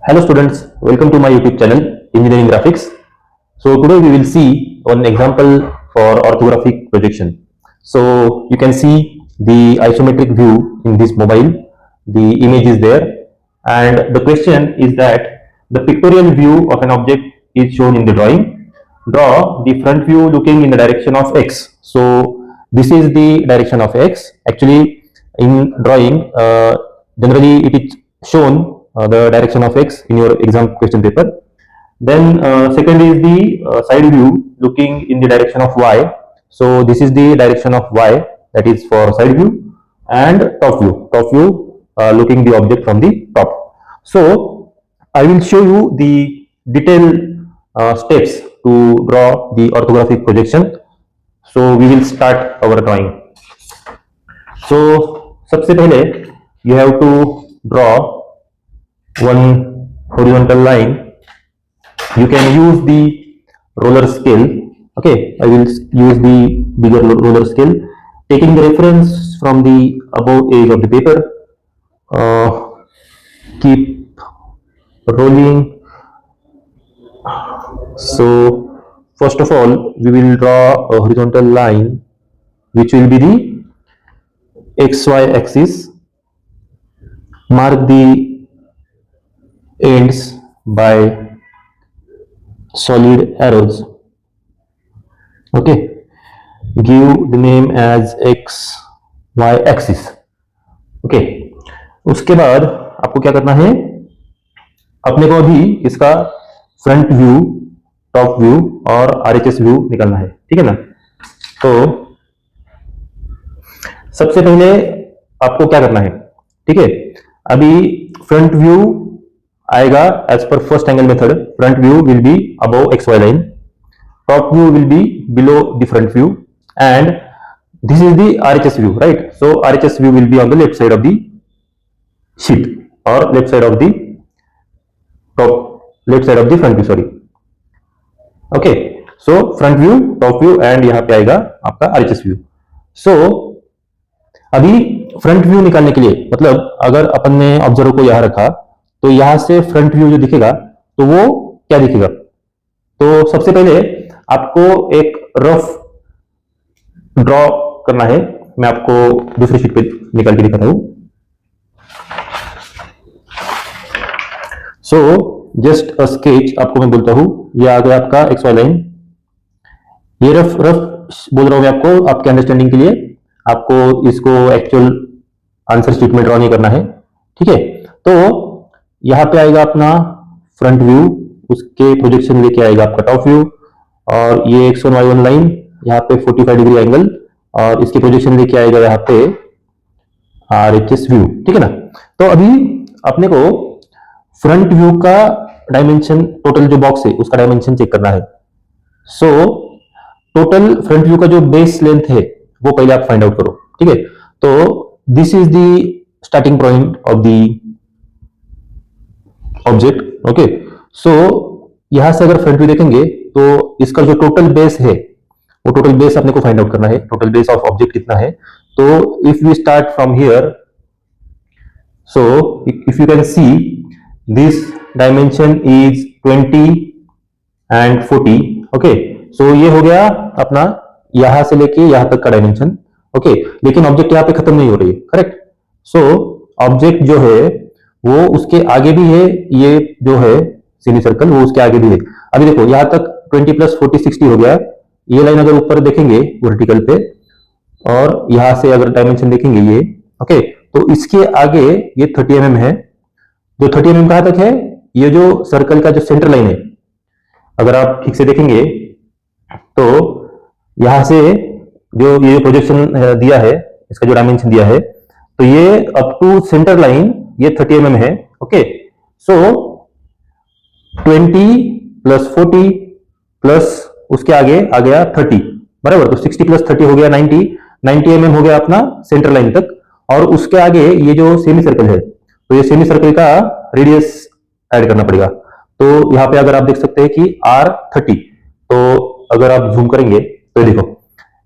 Hello students, welcome to my YouTube channel Engineering Graphics. So today we will see one example for orthographic projection. So you can see the isometric view in this mobile. The image is there and the question is that the pictorial view of an object is shown in the drawing. Draw the front view looking in the direction of x. So this is the direction of x. Actually in drawing generally it is shown the direction of x in your exam question paper. Then second is the side view looking in the direction of y. So this is the direction of y, that is for side view, and top view looking the object from the top. So I will show you the detailed steps to draw the orthographic projection. So we will start our drawing. So सबसे पहले you have to draw one horizontal line. You can use the roller scale. Okay, I will use the bigger roller scale, taking the reference from the above edge of the paper. Keep rolling. So first of all we will draw a horizontal line which will be the xy axis. Mark the ends by solid arrows. Okay, give the name as x y axis. Okay, उसके बाद आपको क्या करना है, अपने को अभी इसका फ्रंट व्यू, टॉप व्यू और आरएचएस व्यू निकालना है. ठीक है ना. तो सबसे पहले आपको क्या करना है, ठीक है, अभी फ्रंट व्यू आएगा as per first angle method. Front view will be above X Y line, top view will be below the front view, and this is the RHS view, right. So RHS view will be on the left side of the sheet और left side of the top, left side of the front view, sorry. Okay, so front view, top view and यहां पे आएगा आपका RHS view. सो अभी front view निकालने के लिए, मतलब अगर अपन ने ऑब्जर्वर को यहां रखा तो यहां से फ्रंट व्यू जो दिखेगा तो वो क्या दिखेगा. तो सबसे पहले आपको एक रफ ड्रॉ करना है. मैं आपको दूसरी शीट पे निकाल के दिखाता हूं. सो जस्ट अ स्केच आपको मैं बोलता हूं. ये आ गया आपका एक्स वाई लाइन. ये रफ बोल रहा हूं मैं आपको आपके अंडरस्टैंडिंग के लिए. आपको इसको एक्चुअल आंसर शीट में ड्रॉ नहीं करना है. ठीक है. तो यहां पे आएगा अपना फ्रंट व्यू, उसके प्रोजेक्शन लेके आएगा आपका टॉप व्यू, और ये x1 y1 लाइन यहाँ पे 45 डिग्री एंगल, और इसके प्रोजेक्शन लेके आएगा यहाँ पे आरएचएस व्यू. ठीक है ना. तो अभी अपने को फ्रंट व्यू का डायमेंशन, टोटल जो बॉक्स है उसका डायमेंशन चेक करना है. सो टोटल फ्रंट व्यू का जो बेस लेंथ है वो पहले आप फाइंड आउट करो. ठीक है. तो this is the starting point of the object. Okay, so यहां से अगर फ्रंट व्यू देखेंगे तो इसका जो टोटल बेस है वो टोटल बेस अपने को फाइंड आउट करना है. टोटल बेस ऑफ ऑब्जेक्ट कितना है. तो if we start from here, so if you can see this dimension is 20 and 40. Okay, so ये हो गया अपना यहां से लेके यहां तक का डायमेंशन. ओके, लेकिन ऑब्जेक्ट यहां पे खत्म नहीं हो रही है, करेक्ट. सो ऑब्जेक्ट जो है वो उसके आगे भी है. ये जो है सेमी सर्कल वो उसके आगे भी है. अभी देखो यहां तक 20 प्लस 40 60 हो गया. ये लाइन अगर ऊपर देखेंगे वर्टिकल पे, और यहां से अगर डायमेंशन देखेंगे ये, ओके, तो इसके आगे ये 30 mm है. जो 30 mm कहां तक है, ये जो सर्कल का जो सेंटर लाइन है, अगर आप ठीक से देखेंगे तो यहां से जो ये प्रोजेक्शन दिया है, इसका जो डायमेंशन दिया है, तो ये अप टू सेंटर लाइन ये 30 mm है. ओके, सो 20 प्लस 40 प्लस उसके आगे आ गया 30, बराबर. तो 60 प्लस 30 हो गया 90 mm हो गया अपना सेंटर लाइन तक. और उसके आगे ये जो सेमी सर्कल है, तो ये सेमी सर्कल का रेडियस ऐड करना पड़ेगा. तो यहां पे अगर आप देख सकते हैं कि R30, तो अगर आप जूम करेंगे तो ये देखो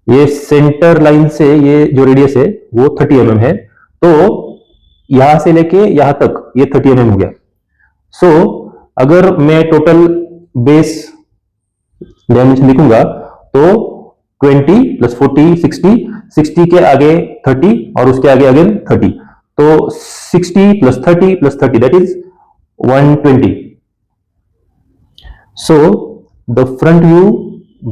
ये सेंटर लाइन से ये जो रेडियस है वो 30 mm है. तो यहां से लेके यहां तक ये 30 mm हो गया. सो अगर मैं टोटल बेस डायमेंशन लिखूंगा तो 20 प्लस 40 60, 60 के आगे 30 और उसके आगे अगेन 30, तो 60 plus 30 that is 120. So the front view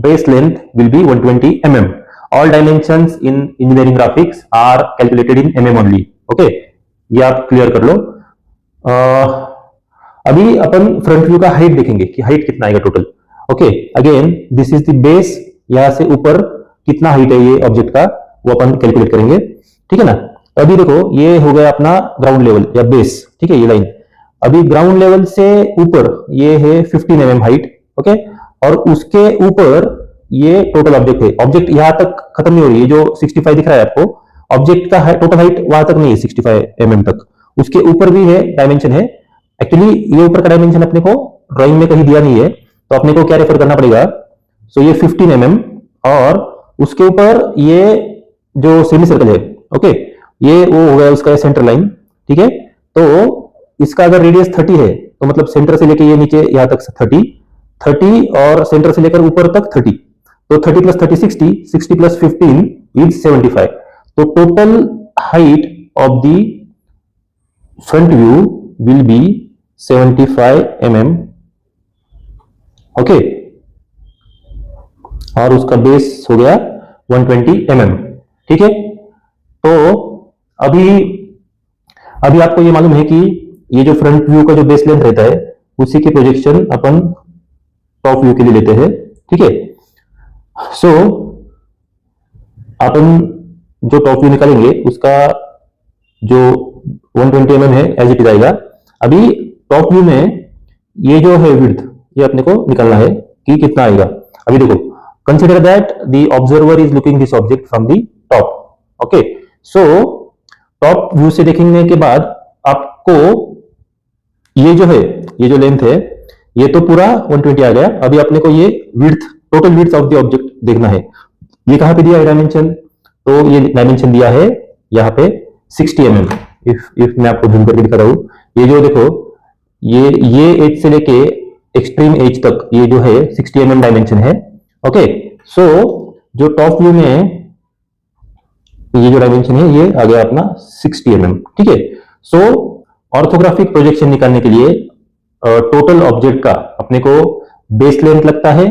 base length will be 120 mm. All dimensions in engineering graphics are calculated in mm only. Okay, ये आप क्लियर कर लो. अभी अपन फ्रंट व्यू का हाइट देखेंगे कि हाइट कितना आएगा total. Okay, again this is the base. यहां से ऊपर कितना हाइट है ये ऑब्जेक्ट का वो अपन कैलकुलेट करेंगे. ठीक है ना. अभी देखो ये हो गया अपना ग्राउंड लेवल या बेस. ठीक है, ये लाइन. अभी ग्राउंड लेवल से ऊपर ये है 15 mm हाइट. ओके, और उसके ऊपर ये टोटल ऑब्जेक्ट है. ऑब्जेक्ट यहां तक खत्म नहीं हो रही है. जो 65 दिख रहा है आपको, ऑब्जेक्ट का टोटल हाइट वहां तक नहीं है 65 mm तक. उसके ऊपर भी है डायमेंशन है. एक्चुअली ये ऊपर का डायमेंशन अपने को ड्राइंग में कहीं दिया नहीं है, तो अपने को क्या रेफर करना पड़ेगा. सो ये 15 mm और उसके ऊपर ये जो सेमी सर्कल है. ओके, ये वो हो गया उसका सेंटर लाइन. ठीक है, तो इसका अगर रेडियस 30 है तो मतलब सेंटर से लेके ये नीचे यहां तक 30 और सेंटर से लेकर ऊपर तक 30, तो 30 प्लस 30 60, 60 प्लस 15 इज 75. तो total height of the front view will B 75 mm. Okay, और उसका बेस हो गया 120 mm. ठीक है, तो अभी आपको ये मालूम है कि ये जो फ्रंट व्यू का जो बेस लेंथ रहता है उसी के प्रोजेक्शन अपन टॉप व्यू के लिए लेते हैं. ठीक है, सो अपन जो टॉप व्यू निकालेंगे उसका जो 120 mm है एज इट इज आएगा. अभी टॉप व्यू में ये जो है विड्थ ये अपने को निकालना है कि कितना आएगा. अभी देखो, consider that the observer is looking this object from the top. Okay, so top view से देखने के बाद आपको ये जो है, ये जो लेंथ है ये तो पूरा 120 आ गया. अभी अपने को ये width, total width of the object देखना है. ये कहां पे दिया है डायमेंशन, तो ये डायमेंशन दिया है यहाँ पे 60 mm. इफ मैं आपको जूम करके दिखा रहा हूं, ये जो देखो ये एज से लेके एक्सट्रीम एज तक ये जो है 60 mm डायमेंशन है. ओके, सो जो टॉप व्यू में ये जो डायमेंशन है ये आ गया अपना 60 mm. ठीक है, सो ऑर्थोग्राफिक प्रोजेक्शन निकालने के लिए टोटल ऑब्जेक्ट का अपने को बेस लेंथ लगता है,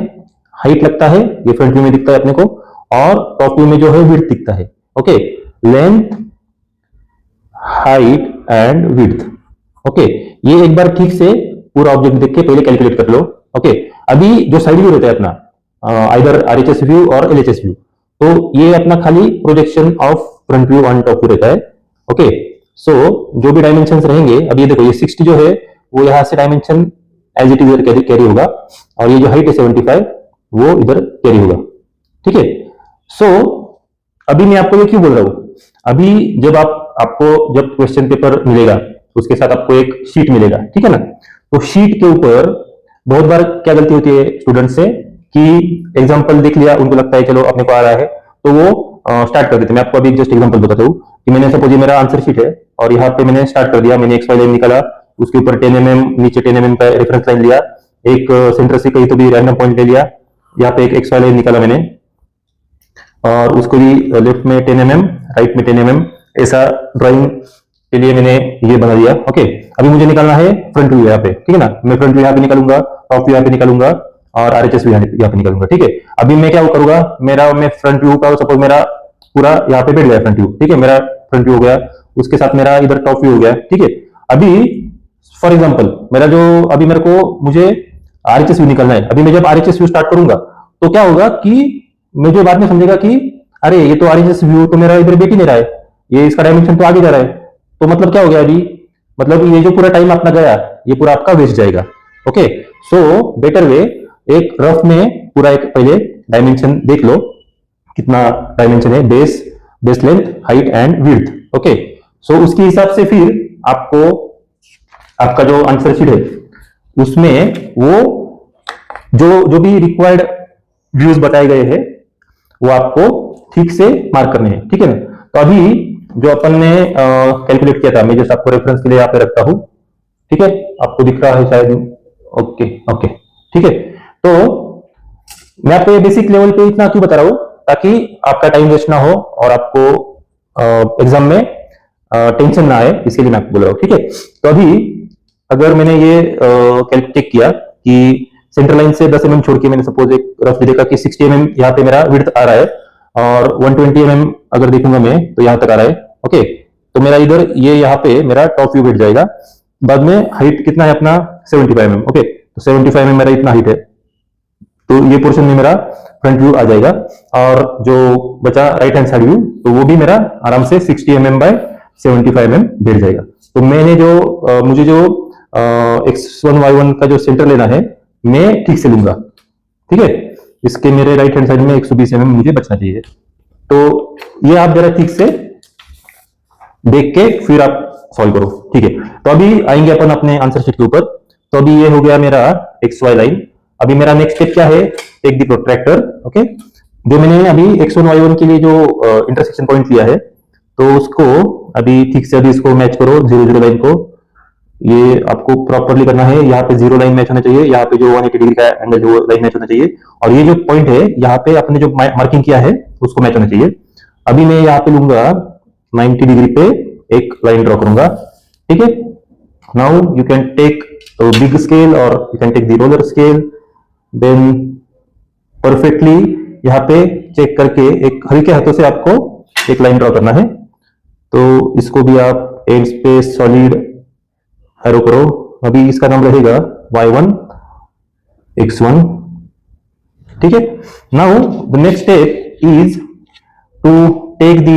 हाइट लगता है, ये फ्रंट व्यू में दिखता है अपने को, और टॉप व्यू में जो है विड्थ दिखता है. Okay, length, height and width. Okay, ये एक बार ठीक से पूरा ऑब्जेक्ट देख के पहले कैलकुलेट कर लो. ओके, अभी जो साइड व्यू रहता है अपना आइदर आरएचएस व्यू और एलएचएस व्यू, तो ये अपना खाली projection of front view on top view रहता है. ओके, सो जो भी डायमेंशंस रहेंगे, अब ये देखो ये 60 जो है वो यहां से dimension as it is carry होगा, और ये जो हाइट है 75 वो इधर कैरी होगा. ठीक है, सो अभी मैं आपको ये क्यों बोल रहा हूं, अभी जब आपको जब क्वेश्चन पेपर मिलेगा उसके साथ आपको एक शीट मिलेगा. ठीक है ना, तो शीट के ऊपर बहुत बार क्या गलती होती है स्टूडेंट से कि एग्जाम्पल देख लिया, उनको लगता है चलो अपने को आ रहा है तो वो स्टार्ट कर देते. मैं आपको अभी जस्ट एग्जांपल बताता हूँ कि मैंने सपोज ये मेरा आंसर शीट है और यहाँ पे मैंने स्टार्ट कर दिया. मैंने एक्स वाई लाइन निकाला, उसके ऊपर 10 mm, नीचे 10 mm का रेफरेंस लाइन लिया, एक सेंटर से कहीं तो भी रैंडम पॉइंट ले लिया, यहाँ पे एक एक्स वाई लाइन निकाला मैंने, और उसको भी लेफ्ट में 10 mm, राइट में 10 mm, ऐसा ड्राइंग के लिए मैंने ये बना दिया. ओके, अभी मुझे निकालना है फ्रंट व्यू यहाँ पे. ठीक है ना, मैं फ्रंट व्यू यहाँ पे निकालूंगा, टॉप व्यू यहाँ पे निकालूंगा, और आरएचएस भी यहाँ पे निकालूंगा. ठीक है, अभी मैं क्या करूंगा, मैं फ्रंट व्यू का सपोज मेरा पूरा यहाँ पे बैठ गया फ्रंट व्यू. ठीक है, मेरा फ्रंट व्यू हो गया, उसके साथ मेरा इधर टॉप व्यू हो गया. ठीक है, अभी फॉर एग्जांपल मेरा जो अभी मेरे को मुझे आरएचएस व्यू निकालना है. अभी मैं जब आरएचएस व्यू स्टार्ट करूंगा तो क्या होगा कि मुझे बाद में समझेगा कि अरे ये तो आरएचएस व्यू तो मेरा इधर बैठ ही नहीं रहा है, ये इसका डायमेंशन तो आगे जा रहा है. तो मतलब क्या हो गया अभी, मतलब ये जो पूरा टाइम अपना गया ये पूरा आपका वेस्ट जाएगा. ओके, सो बेटर वे, एक रफ में पूरा एक पहले डायमेंशन देख लो कितना डायमेंशन है, base length, height and width. Okay, so उसके हिसाब से फिर आपको आपका जो आंसर शीट है उसमें वो जो भी रिक्वायर्ड व्यूज बताए गए हैं वो आपको ठीक से मार्क करने हैं. ठीक है ना, तो अभी जो अपन ने कैलकुलेट किया था, मैं जैसे आपको रेफरेंस के लिए यहाँ पे रखता हूं. ठीक है, आपको दिख रहा है शायद। ओके ओके, ठीक है। तो मैं आपको ये बेसिक लेवल पे इतना क्यों बता रहा हूं, ताकि आपका टाइम वेस्ट ना हो और आपको एग्जाम में टेंशन ना आए, इसके लिए मैं आपको बोल रहा हूँ। ठीक है, तो अभी अगर मैंने ये कैलकुलेट किया कि सेंटर लाइन से 10 mm छोड़ के मैंने सपोज एक रफली देखा कि 60 mm यहाँ पे मेरा विड्थ आ रहा है, और 120 mm अगर देखूंगा मैं तो यहाँ तक आ रहा है। ओके, तो मेरा इधर ये यहाँ पे मेरा टॉप व्यू बैठ जाएगा। बाद में हाइट कितना है अपना 75 mm। ओके, तो 75 mm मेरा इतना हाइट है, तो ये पोर्शन में मेरा फ्रंट व्यू आ जाएगा। और जो बचा राइट हैंड साइड व्यू, तो वो भी मेरा आराम से 60 mm बाय 75 mm बैठ जाएगा। तो मैंने जो मुझे जो X1 Y1 का जो सेंटर लेना है, मैं ठीक से लूंगा। ठीक है, इसके मेरे राइट हैंड साइड में 120 mm मुझे बचना चाहिए। तो ये आप जरा ठीक से देख के फिर आप सॉल्व करो। ठीक है, तो अभी आएंगे अपन अपने आंसर शीट के ऊपर। तो अभी ये हो गया मेरा XY लाइन। अभी मेरा नेक्स्ट स्टेप क्या है, टेक द प्रोट्रैक्टर। ओके, जो मैंने अभी X1 Y1 के लिए जो इंटरसेक्शन पॉइंट लिया है, तो उसको अभी ठीक से अभी इसको मैच करो 0 0 लाइन को। ये आपको प्रॉपरली करना है, यहाँ पे 0 लाइन मैच होना चाहिए, यहाँ पे जो 180 डिग्री का एंगल जो लाइन मैच होना चाहिए, और ये जो पॉइंट है यहाँ पे अपने जो मार्किंग किया है उसको मैच होना चाहिए। अभी मैं यहाँ पे लूंगा 90 डिग्री पे एक लाइन ड्रॉ करूंगा। ठीक है, now you can take big scale और you can take the roller scale, then perfectly यहाँ पे चेक करके एक हल्के हाथों से आपको एक लाइन ड्रॉ करना है। तो इसको भी आप एम स्पेस सॉलिड एरो करो। अभी इसका नाम रहेगा Y1 X1। ठीक है, now the next step is to take the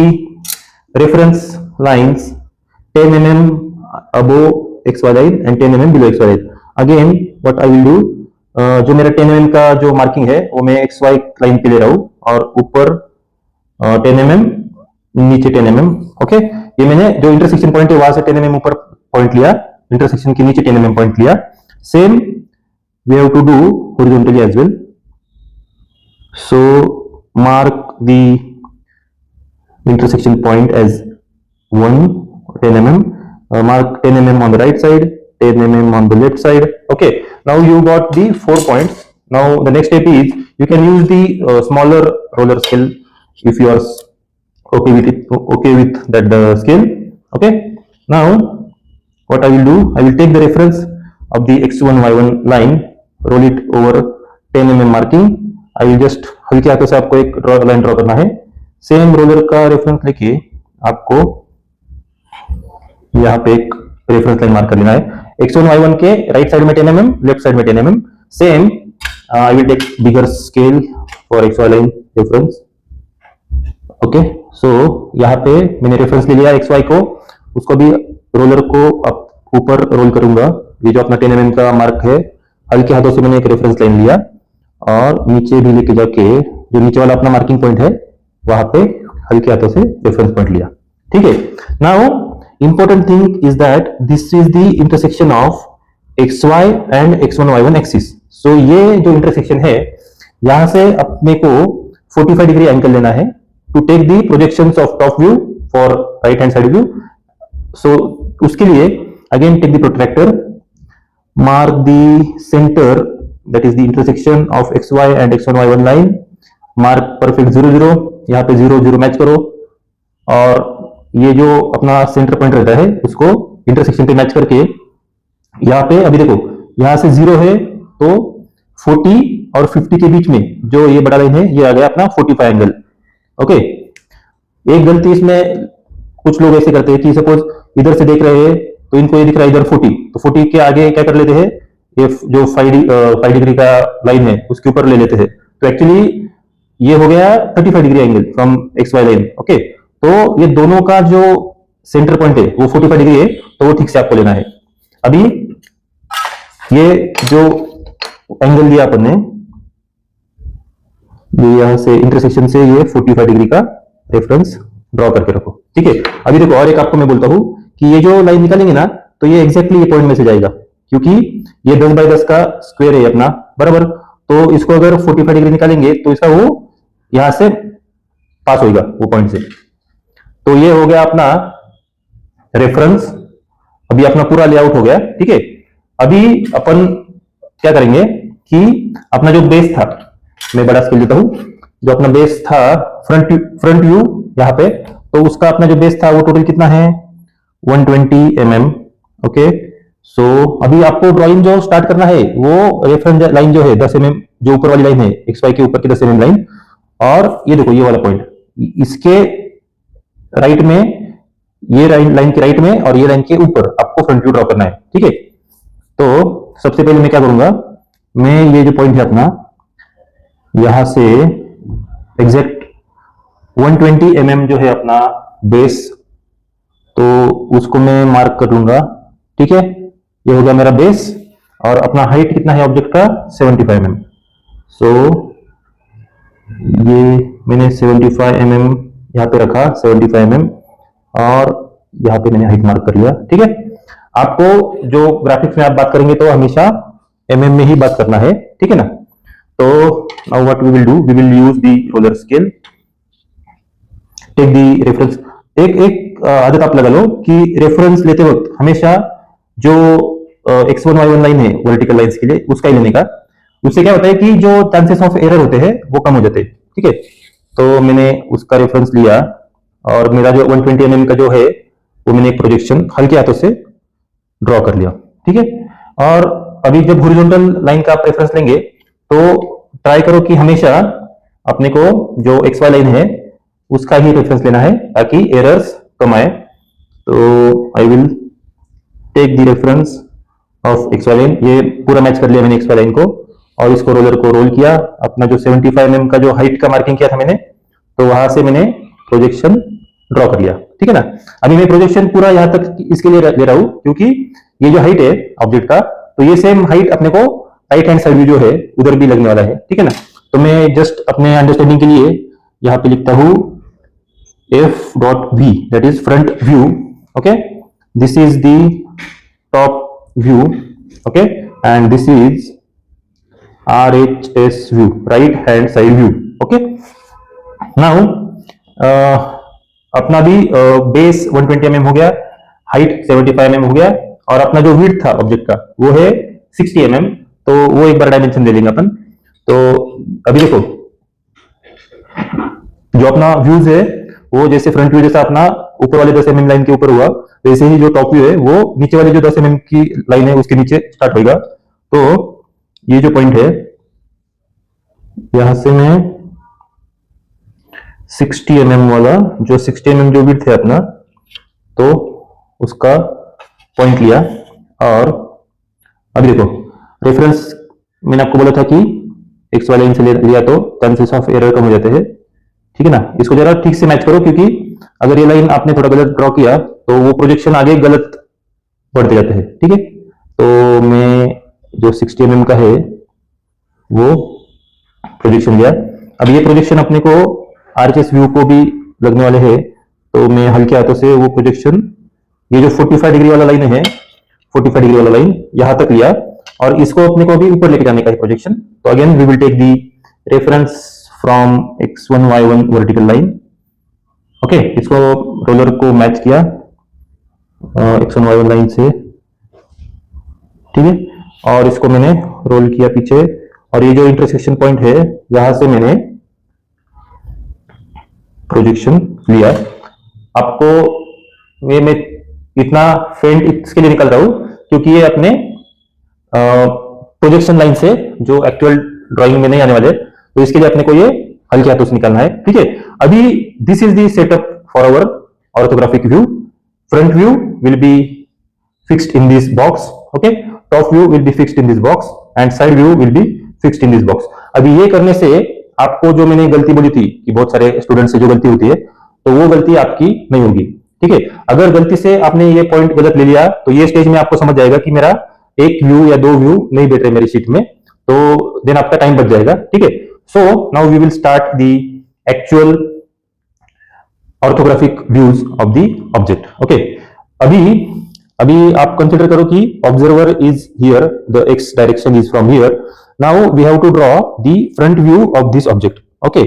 reference lines 10 mm above XY line and 10 mm below XY line। Again what I will do, जो मेरा 10 mm का जो मार्किंग है वो मैं XY लाइन पे ले रहा हूँ, और ऊपर 10 mm, नीचे 10 mm। ओके, ये मैंने जो इंटरसेक्शन पॉइंट है वहां से 10 mm ऊपर पॉइंट लिया, इंटरसेक्शन के नीचे 10 mm पॉइंट लिया। Same we have to do horizontally as well. So mark the intersection point as 10 mm, mark 10 mm on the right side, 10 mm on the left side. Okay, now you got the 4 points. Now the next step is you can use the smaller roller scale if you are okay with it, okay with that scale. Okay, now what I will do, I will take the reference of the X1 Y1 line, roll it over 10 mm marking। I will just हल्के हाथों से आपको एक line draw करना है। Same roller का reference लेके आपको यहाँ पे एक रेफरेंस लाइन मार्क कर लेना है। X1 Y1 के राइट साइड में 10 mm, लेफ्ट साइड में 10 mm। Same I will take bigger scale for XY line reference. Okay, so यहाँ पे मैंने रेफरेंस ले लिया XY को, उसको भी रोलर को ऊपर रोल करूंगा। ये जो अपना 10 mm का मार्क है, हल्के हाथों से मैंने एक रेफरेंस लाइन लिया, और नीचे भी लेके जाके जो नीचे वाला अपना मार्किंग पॉइंट है वहां पे हल्के हाथों से रेफरेंस पॉइंट लिया। ठीक है, now important thing is that this is the intersection of XY and X1 Y1 axis. So ये जो इंटरसेक्शन है, यहां से अपने को 45 डिग्री एंगल लेना है to take the projections of top view for right hand side view. So उसके लिए again take the protractor, mark the centre that is the intersection of XY and X1 Y1 line, mark perfect 0 0, यहाँ पे 0 0 match करो, और ये जो अपना centre point रहता है उसको इंटरसेक्शन पे मैच करके यहाँ पे अभी देखो यहाँ से 0 है, तो 40 और 50 के बीच में जो ये बड़ा लाइन है ये आ गया अपना 45 एंगल। ओके, एक गलती इसमें कुछ लोग ऐसे करते हैं कि सपोज इधर से देख रहे हैं तो इनको ये दिख रहा है इधर 40, तो 40 के आगे क्या कर लेते हैं, ये जो 5 डिग्री का लाइन है उसके ऊपर ले लेते हैं। तो एक्चुअली ये हो गया 35 degree angle from XY line. Okay, तो ये दोनों का जो सेंटर पॉइंट है वो 45 डिग्री है, तो वो ठीक से आपको लेना है। अभी ये जो एंगल लिया अपन ने, ये यहां से इंटरसेक्शन से ये 45 डिग्री का रेफरेंस ड्रॉ करके रखो। ठीक है, अभी देखो और एक आपको मैं बोलता हूं कि ये जो लाइन निकालेंगे ना, तो ये एग्जैक्टली ये पॉइंट में से जाएगा, क्योंकि ये 10 बाय 10 का स्क्वायर है अपना, बराबर। तो इसको अगर 45 डिग्री निकालेंगे तो इसका वो यहां से पास होगा वो पॉइंट से। तो ये हो गया अपना रेफरेंस अभी अपना पूरा लेआउट हो गया, ठीक है। अभी अपन क्या करेंगे कि अपना जो बेस था, मैं बड़ा स्केल देता हूं, जो अपना बेस था फ्रंट व्यू यहाँ पे, तो उसका अपना जो बेस था वो टोटल कितना है 120 mm। ओके, सो अभी आपको ड्राइंग जो स्टार्ट करना है वो रेफरेंस लाइन जो है 10 mm, जो ऊपर वाली लाइन है एक्स वाई के ऊपर की 10 mm लाइन, और ये देखो ये वाला पॉइंट, इसके राइट में, ये लाइन के राइट में और ये लाइन के ऊपर आपको फ्रंट व्यू ड्रॉ करना है, ठीक है। तो सबसे पहले मैं क्या करूंगा, मैं ये जो पॉइंट है अपना यहां से एग्जैक्ट 120 mm जो है अपना बेस, तो उसको मैं मार्क कर लूंगा, ठीक है। ये हो गया मेरा बेस, और अपना हाइट कितना है ऑब्जेक्ट का 75 mm। सो ये मैंने 75 mm यहाँ पे रखा, 75 mm, और यहाँ पे मैंने हाइट मार्क कर लिया, ठीक है। आपको जो ग्राफिक्स में आप बात करेंगे तो हमेशा mm में ही बात करना है, ठीक है ना। तो now what we will do, we will use the roller scale, take the reference. एक आदत आप लगा लो कि रेफरेंस लेते वक्त हमेशा जो x1 y1 लाइन है वर्टिकल लाइंस के लिए उसका ही लेने का। उससे क्या होता है कि जो चांसेस ऑफ एरर होते हैं वो कम हो जाते हैं, ठीक है। तो मैंने उसका रेफरेंस लिया, और मेरा जो 120 mm का जो है वो मैंने एक प्रोजेक्शन हल्के हाथों से ड्रॉ कर लिया, ठीक है। और अभी जब हॉरिजॉन्टल लाइन का आप रेफरेंस लेंगे तो ट्राई करो कि हमेशा अपने को जो एक्स वाई लाइन है उसका ही रेफरेंस लेना है ताकि एरर्स कम आए। तो I will take the reference of X Y line, ये पूरा मैच कर लिया मैंने एक्स वाई लाइन को, और इसको रोलर को रोल किया, अपना जो 75 mm का जो हाइट का मार्किंग किया था मैंने, तो वहां से मैंने प्रोजेक्शन ड्रॉ कर लिया, ठीक है ना। अभी मैं प्रोजेक्शन पूरा यहां तक इसके लिए ले रहा हूं क्योंकि ये जो हाइट है ऑब्जेक्ट का, तो ये सेम हाइट अपने को राइट हैंड साइड व्यू जो है उधर भी लगने वाला है, ठीक है ना। तो मैं जस्ट अपने अंडरस्टैंडिंग के लिए यहाँ पे लिखता हूं f.v, that is front view, okay, this is the top view, okay, and this is RHS view, right hand side view, okay। now अपना भी बेस 120 mm हो गया, हाइट 75 mm हो गया, और अपना जो विड्थ था ऑब्जेक्ट का वो है 60 mm, तो वो एक बार डायमेंशन दे लेंगे अपन। तो अभी देखो जो अपना व्यूज है वो जैसे फ्रंट व्यू जैसा अपना ऊपर वाले 10 mm लाइन के ऊपर हुआ, वैसे ही जो टॉप व्यू है वो नीचे वाले जो 10 mm की लाइन है उसके नीचे स्टार्ट होगा। तो ये जो पॉइंट है यहां से मैं 60 mm वाला, जो 60 mm जो विड्थ है अपना, तो उसका पॉइंट लिया। और अभी देखो रेफरेंस मैंने आपको बोला था कि एक्स वाई लाइन से लिया तो चांसेस ऑफ एरर कम हो जाते हैं, ठीक है ना। इसको जरा ठीक से मैच करो क्योंकि अगर ये लाइन आपने थोड़ा गलत ड्रॉ किया तो वो प्रोजेक्शन आगे गलत बढ़ते जाते हैं, ठीक है। तो मैं जो 60 mm का है वो प्रोजेक्शन लिया। अब ये प्रोजेक्शन अपने को आरएचएस व्यू को भी लगने वाले हैं, तो मैं हल्के हाथों से वो प्रोजेक्शन, ये जो 45 डिग्री वाला लाइन है, 45 डिग्री वाला लाइन यहां तक लिया, और इसको अपने को भी ऊपर लेके जाने का है प्रोजेक्शन। तो again we will take the reference from x1 y1 vertical line, okay. इसको रोलर को मैच किया x1 y1 लाइन से, ठीक है, और इसको मैंने रोल किया पीछे, और ये जो इंटरसेक्शन पॉइंट है यहां से मैंने प्रोजेक्शन लिया। आपको मैं इतना फेंट इसके लिए निकल रहा हूं क्योंकि ये अपने प्रोजेक्शन लाइन से जो एक्चुअल ड्राइंग में नहीं आने वाले, तो इसके लिए अपने को ये हल्के हाथों से निकालना है, ठीक है। अभी this is the setup for our orthographic view. Front view will be fixed in this box, okay, top view will be fixed in this box, and side view will be fixed in this box. अभी ये करने से आपको जो मैंने गलती बोली थी कि बहुत सारे स्टूडेंट से जो गलती होती है, तो वो गलती आपकी नहीं होगी, ठीक है। अगर गलती से आपने ये पॉइंट गलत ले लिया तो ये स्टेज में आपको समझ जाएगा कि मेरा एक व्यू या दो व्यू नहीं बैठ रहे मेरी शीट में, तो देन आपका टाइम बच जाएगा, ठीक है। So now we will start the actual orthographic views of the object, okay. अभी आप कंसिडर करो कि observer is here, the X direction is from here, now we have to draw the front view of this object, okay.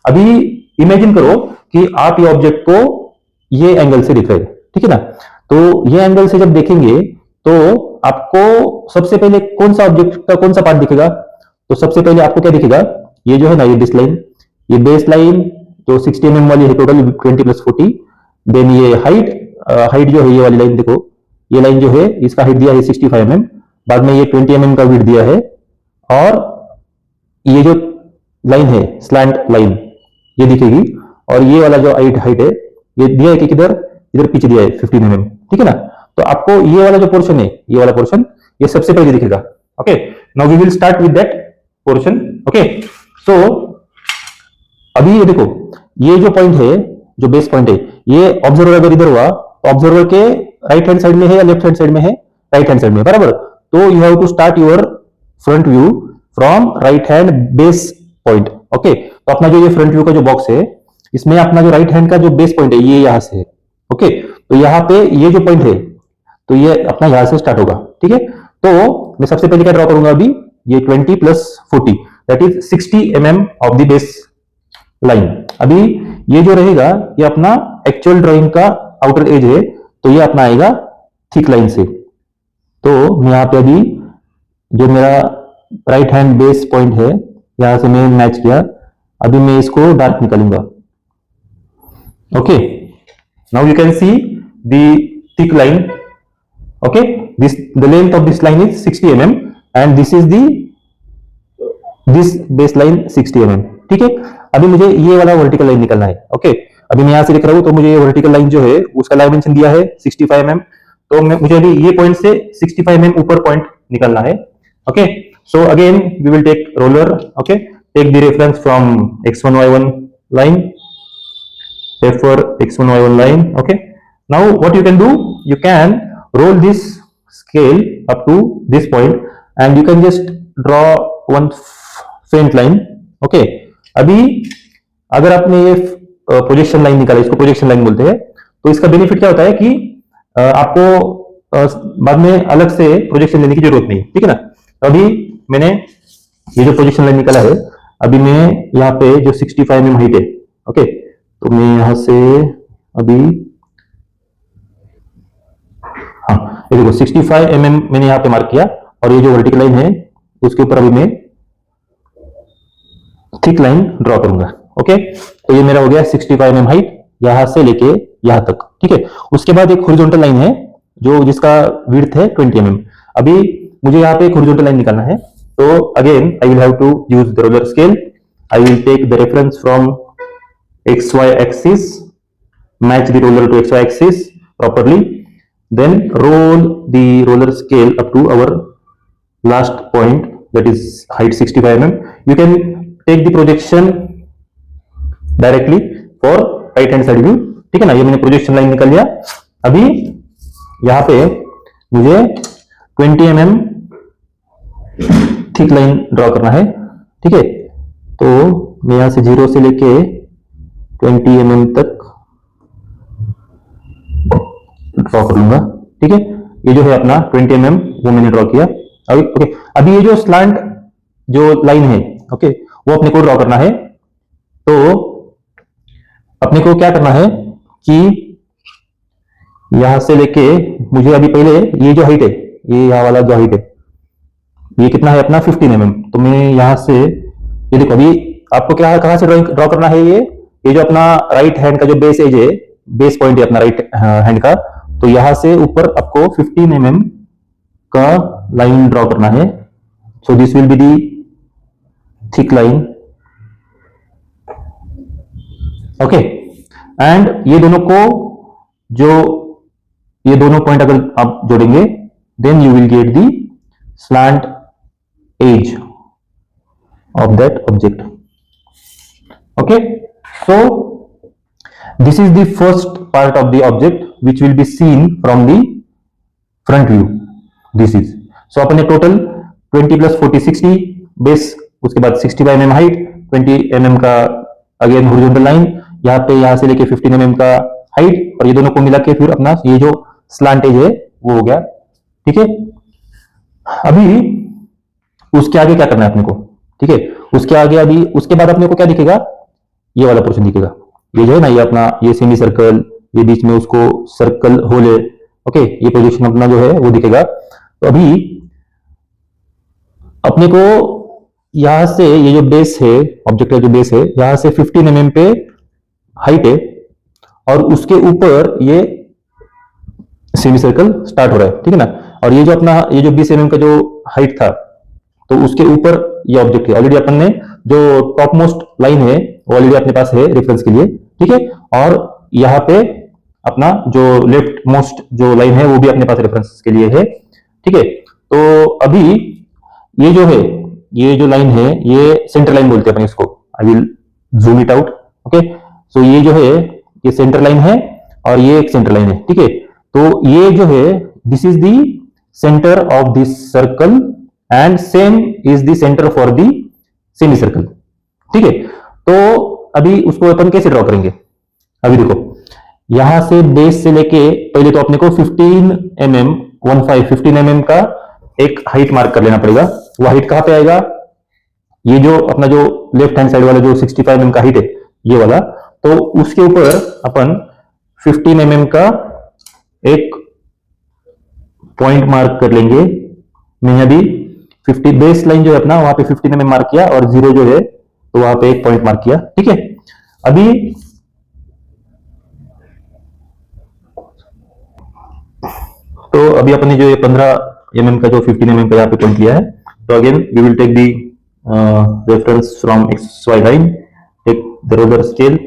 अभी imagine करो कि आप ये object को ये एंगल से दिख रहे हैं, ठीक है ना। तो ये एंगल से जब देखेंगे तो आपको सबसे पहले कौन सा ऑब्जेक्ट का कौन सा पार्ट दिखेगा? तो सबसे पहले आपको क्या दिखेगा? ये जो है ना, ये बेस लाइन, ये बेस लाइन जो 60 mm वाली है, टोटल 20 + 40। देन ये हाइट जो है, ये वाली लाइन देखो, ये लाइन जो है इसका हाइट दिया है 65 mm, बाद में ये 20 mm का विड्थ दिया है, और ये जो लाइन है स्लैंट लाइन ये दिखेगी, और ये वाला जो हाइट है ये दिया है कि किधर, इधर पीछे दिया है 15 mm, ठीक है ना। तो आपको ये वाला जो पोर्शन है, ये वाला पोर्शन ये सबसे पहले दिखेगा। Okay, now we will start with that portion. Okay, so अभी ये देखो, ये जो पॉइंट है, जो बेस पॉइंट है, ये ऑब्जर्वर अगर इधर हुआ तो ऑब्जर्वर के राइट हैंड साइड में है या लेफ्ट हैंड साइड में है? राइट हैंड साइड में, बराबर। तो you have to start your front view from right hand base point. Okay, तो अपना जो ये फ्रंट व्यू का जो बॉक्स है, इसमें अपना जो राइट हैंड का जो बेस पॉइंट है ये यहां से है। ओके, तो यहाँ पे ये जो पॉइंट है, तो ये अपना यहां से स्टार्ट होगा, ठीक है। तो मैं सबसे पहले क्या ड्रॉ करूंगा अभी, ये 20 + 40 that is 60 mm of the base line. अभी ये जो रहेगा ये अपना एक्चुअल ड्राइंग का आउटर एज है, तो ये अपना आएगा थिक लाइन से। तो मैं यहाँ पे अभी जो मेरा राइट हैंड बेस पॉइंट है, यहां से मैं मैच किया, अभी मैं इसको डार्क निकालूंगा। Okay, now you can see the thick line. Okay, this the length of this line is 60 mm and this is this baseline 60 mm, ठीक है। अभी मुझे ये वाला वर्टिकल लाइन निकालना है। ओके, अभी मैं यहां से लिख रहा हूं, तो मुझे ये वर्टिकल लाइन जो है उसका डायमेंशन दिया है 65 mm, तो मुझे अभी ये पॉइंट से 65 mm ऊपर पॉइंट निकालना है। Okay, so again we will take roller. Okay, take the reference from x1 y1 line, refer x1 y1 line. Okay, now what you can do, you can roll this scale up to this point and you can just draw one faint line. Okay, अभी अगर आपने ये projection line निकाला, इसको projection line बोलते हैं, तो इसका बेनिफिट क्या होता है कि आपको बाद में अलग से प्रोजेक्शन लेने की जरूरत नहीं, ठीक है ना। तो अभी मैंने ये जो प्रोजेक्शन लाइन निकाला है, अभी मैं यहाँ पे जो 65 mm हाइट है, ओके, तो मैं यहां से अभी, हाँ ये देखो 65 mm मैंने यहाँ पे मार्क किया, और ये जो वर्टिकल लाइन है उसके ऊपर अभी मैं थिक लाइन ड्रॉ करूंगा। ओके, तो ये मेरा हो गया 65 mm हाइट यहां से लेके यहां तक, ठीक है। उसके बाद एक हॉरिजॉन्टल लाइन है जो जिसका विड्थ है 20 mm। अभी मुझे यहाँ पे एक हॉरिजॉन्टल लाइन निकालना है, तो again I will have to use the roller scale. I will take the reference from xy axis, match the roller to xy axis properly, then roll the roller scale up to our last point, that is height 65 mm. You can take the projection directly for right hand side view, ठीक है ना। ये मैंने projection line निकाल लिया। अभी यहाँ पे मुझे 20 mm थिक लाइन ड्रॉ करना है, ठीक है। तो मैं यहाँ से 0 से लेके 20 mm तक ड्रॉ कर लूंगा, ठीक है। ये जो है अपना 20 mm वो मैंने ड्रॉ किया। अभी ओके, अभी ये जो स्लैंट जो लाइन है, ओके, वो अपने को ड्रॉ करना है। तो अपने को क्या करना है कि यहां से लेके मुझे अभी पहले ये जो हाइट है, ये यहाँ वाला जो हाइट है, ये कितना है अपना 15 mm। तो मैं यहां से, ये देखो अभी आपको क्या कहां से ड्रॉ करना है, ये जो अपना राइट हैंड का जो बेस एज है, बेस पॉइंट है अपना राइट हैंड का, तो यहां से ऊपर आपको 15 mm का लाइन ड्रॉ करना है। So this will be the thick line. Okay, and ये दोनों को, जो ये दोनों पॉइंट अगर आप जोड़ेंगे, then you will get the slant edge of that object. Okay, so this is the first part of the object which will be seen from the front view. This is, so अपने total 20 + 40 60 base, उसके बाद 65 mm height, 20 mm का again horizontal line, यहाँ पे यहाँ से लेके 15 mm का हाइट, और ये दोनों को मिला के फिर अपना ये जो स्लैंट एज है वो हो गया, ठीक है। अभी उसके आगे क्या करना है अपने को, ठीक है। उसके आगे अभी उसके बाद अपने को क्या दिखेगा, ये वाला पोर्शन दिखेगा। ये जो है ना, ये अपना ये सेमी सर्कल, ये बीच में उसको सर्कल होल है, ओके, ये प्रोजेक्शन अपना जो है वो दिखेगा। तो अभी अपने को यहां से ये जो बेस है, ऑब्जेक्ट का जो बेस है, यहां से 15 mm पे हाइट है और उसके ऊपर ये सेमी सर्कल स्टार्ट हो रहा है, ठीक है ना। और ये जो अपना ये जो 20 mm का जो हाइट था, तो उसके ऊपर ये ऑब्जेक्ट है। ऑलरेडी अपन ने जो टॉप मोस्ट लाइन है वो ऑलरेडी अपने पास है रेफरेंस के लिए, ठीक है। और यहाँ पे अपना जो लेफ्ट मोस्ट जो लाइन है वो भी अपने पास रेफरेंस के लिए है, ठीक है। तो अभी ये जो है, ये जो लाइन है, ये सेंटर लाइन बोलते हैं अपन इसको। I will zoom it out, okay. So ये जो है ये सेंटर लाइन है और ये एक सेंटर लाइन है, ठीक है। तो ये जो है this is the centre of this circle and same is the centre for the semi circle, ठीक है। तो अभी उसको अपन कैसे ड्रॉ करेंगे? अभी देखो, यहां से बेस से लेके पहले तो अपने को 15 mm का एक हाइट मार्क कर लेना पड़ेगा। वो हाइट कहां पे आएगा? ये जो अपना जो लेफ्ट हैंड साइड वाला जो 65 mm का हाइट है, ये वाला, तो उसके ऊपर अपन 15 mm का एक पॉइंट मार्क कर लेंगे। मैंने अभी 50 बेस लाइन जो है अपना वहां पे 15 mm मार्क किया और 0 जो है तो वहां पे एक पॉइंट मार्क किया, ठीक है। अभी तो अभी अपने जो ये 15 mm का जो 15 mm का यहाँ पे पॉइंट लिया है, तो again we will take the reference from XY line, take the roller scale,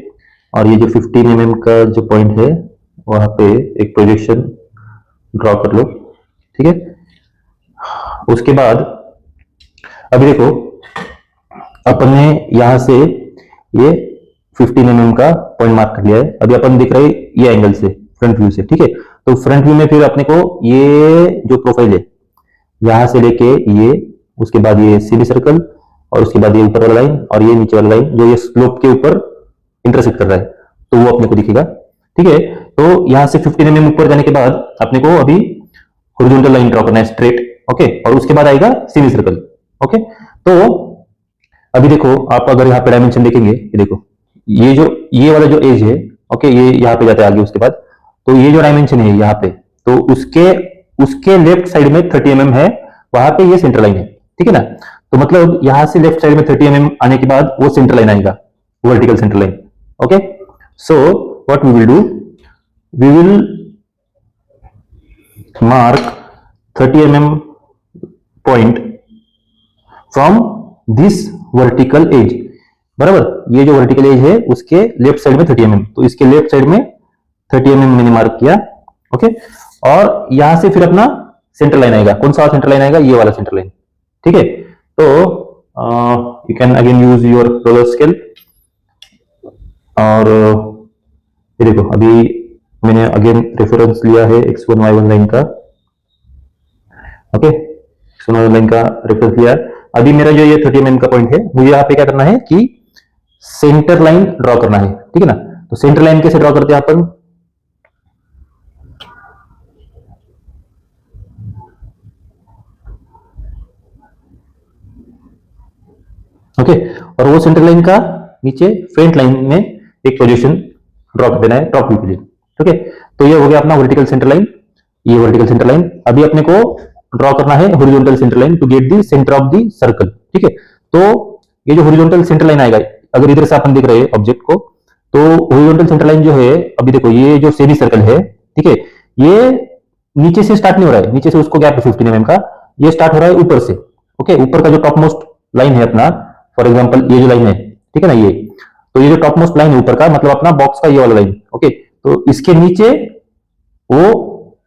और ये जो 15 mm का जो पॉइंट है वहां पे एक प्रोजेक्शन ड्रॉ कर लो, ठीक है। उसके बाद अभी देखो, अपन ने यहां से ये 15 mm का पॉइंट मार्क कर लिया है। अभी अपन दिख रहे ये एंगल से, फ्रंट व्यू से, ठीक है। तो फ्रंट व्यू में फिर अपने को ये जो प्रोफाइल है यहां से लेके ये, उसके बाद ये सेमी सर्कल, और उसके बाद ये ऊपर वाला लाइन और ये नीचे वाला लाइन जो ये स्लोप के ऊपर इंटरसेक्ट कर रहा है, तो वो अपने को दिखेगा, ठीक है। तो यहां से 15 mm ऊपर जाने के बाद अपने को अभी हॉरिजॉन्टल लाइन ड्रॉ करना है स्ट्रेट, ओके। और उसके बाद आएगा सेमी सर्कल, ओके। तो अभी देखो, आप अगर यहाँ पे डायमेंशन देखेंगे, ये देखो, ये जो ये वाला जो एज है, ओके, ये यहाँ पे जाता है आगे। उसके बाद तो ये जो डायमेंशन है यहाँ पे, तो उसके लेफ्ट साइड में 30 mm है, वहां पे ये सेंटर लाइन है, ठीक है ना। तो मतलब यहां से लेफ्ट साइड में 30 mm आने के बाद वो सेंटर लाइन आएगा, vertical centre line, okay. So what we will do, we will mark 30 mm point from this vertical edge, बराबर। ये जो वर्टिकल एज है उसके लेफ्ट साइड में 30 mm, तो इसके लेफ्ट साइड में 30 mm मैंने मार्क किया, ओके। और यहां से फिर अपना सेंटर लाइन आएगा। कौन सा सेंटर लाइन आएगा? ये वाला सेंटर लाइन, ठीक है। तो you can again use your roller scale, और ये देखो, अभी मैंने अगेन रेफरेंस लिया है X1Y1 लाइन का, ओके। X1Y1 लाइन का रेफरेंस लिया। अभी मेरा जो ये 30 mm का पॉइंट है, मुझे यहाँ पे क्या करना है कि सेंटर लाइन ड्रॉ करना है, ठीक है ना। तो सेंटर लाइन कैसे ड्रॉ करते हैं अपन? ओके। और वो सेंटर लाइन का नीचे फ्रंट लाइन में एक प्रोजेक्शन ड्रॉ कर देना है टॉप व्यू के लिए, ओके। तो ये हो गया अपना वर्टिकल सेंटर लाइन, ये वर्टिकल सेंटर लाइन। अभी अपने को ड्रॉ करना है horizontal centre line to get the centre of the circle, ठीक है। तो ये जो हॉरिजॉन्टल सेंटर लाइन आएगा, अगर इधर से अपन देख रहे हैं ऑब्जेक्ट को, तो हॉरिजॉन्टल सेंटर लाइन जो है, अभी देखो ये जो सेमी सर्कल है, ठीक है, ये नीचे से स्टार्ट नहीं हो रहा है, नीचे से उसको गैप है 15 mm का, ये स्टार्ट हो रहा है ऊपर से, ओके। ऊपर का जो टॉप मोस्ट लाइन है अपना, फॉर एग्जांपल ये जो लाइन है, ठीक है ना, ये, तो ये जो टॉप मोस्ट लाइन है ऊपर का, मतलब अपना बॉक्स का ये वाला लाइन, ओके। तो इसके नीचे वो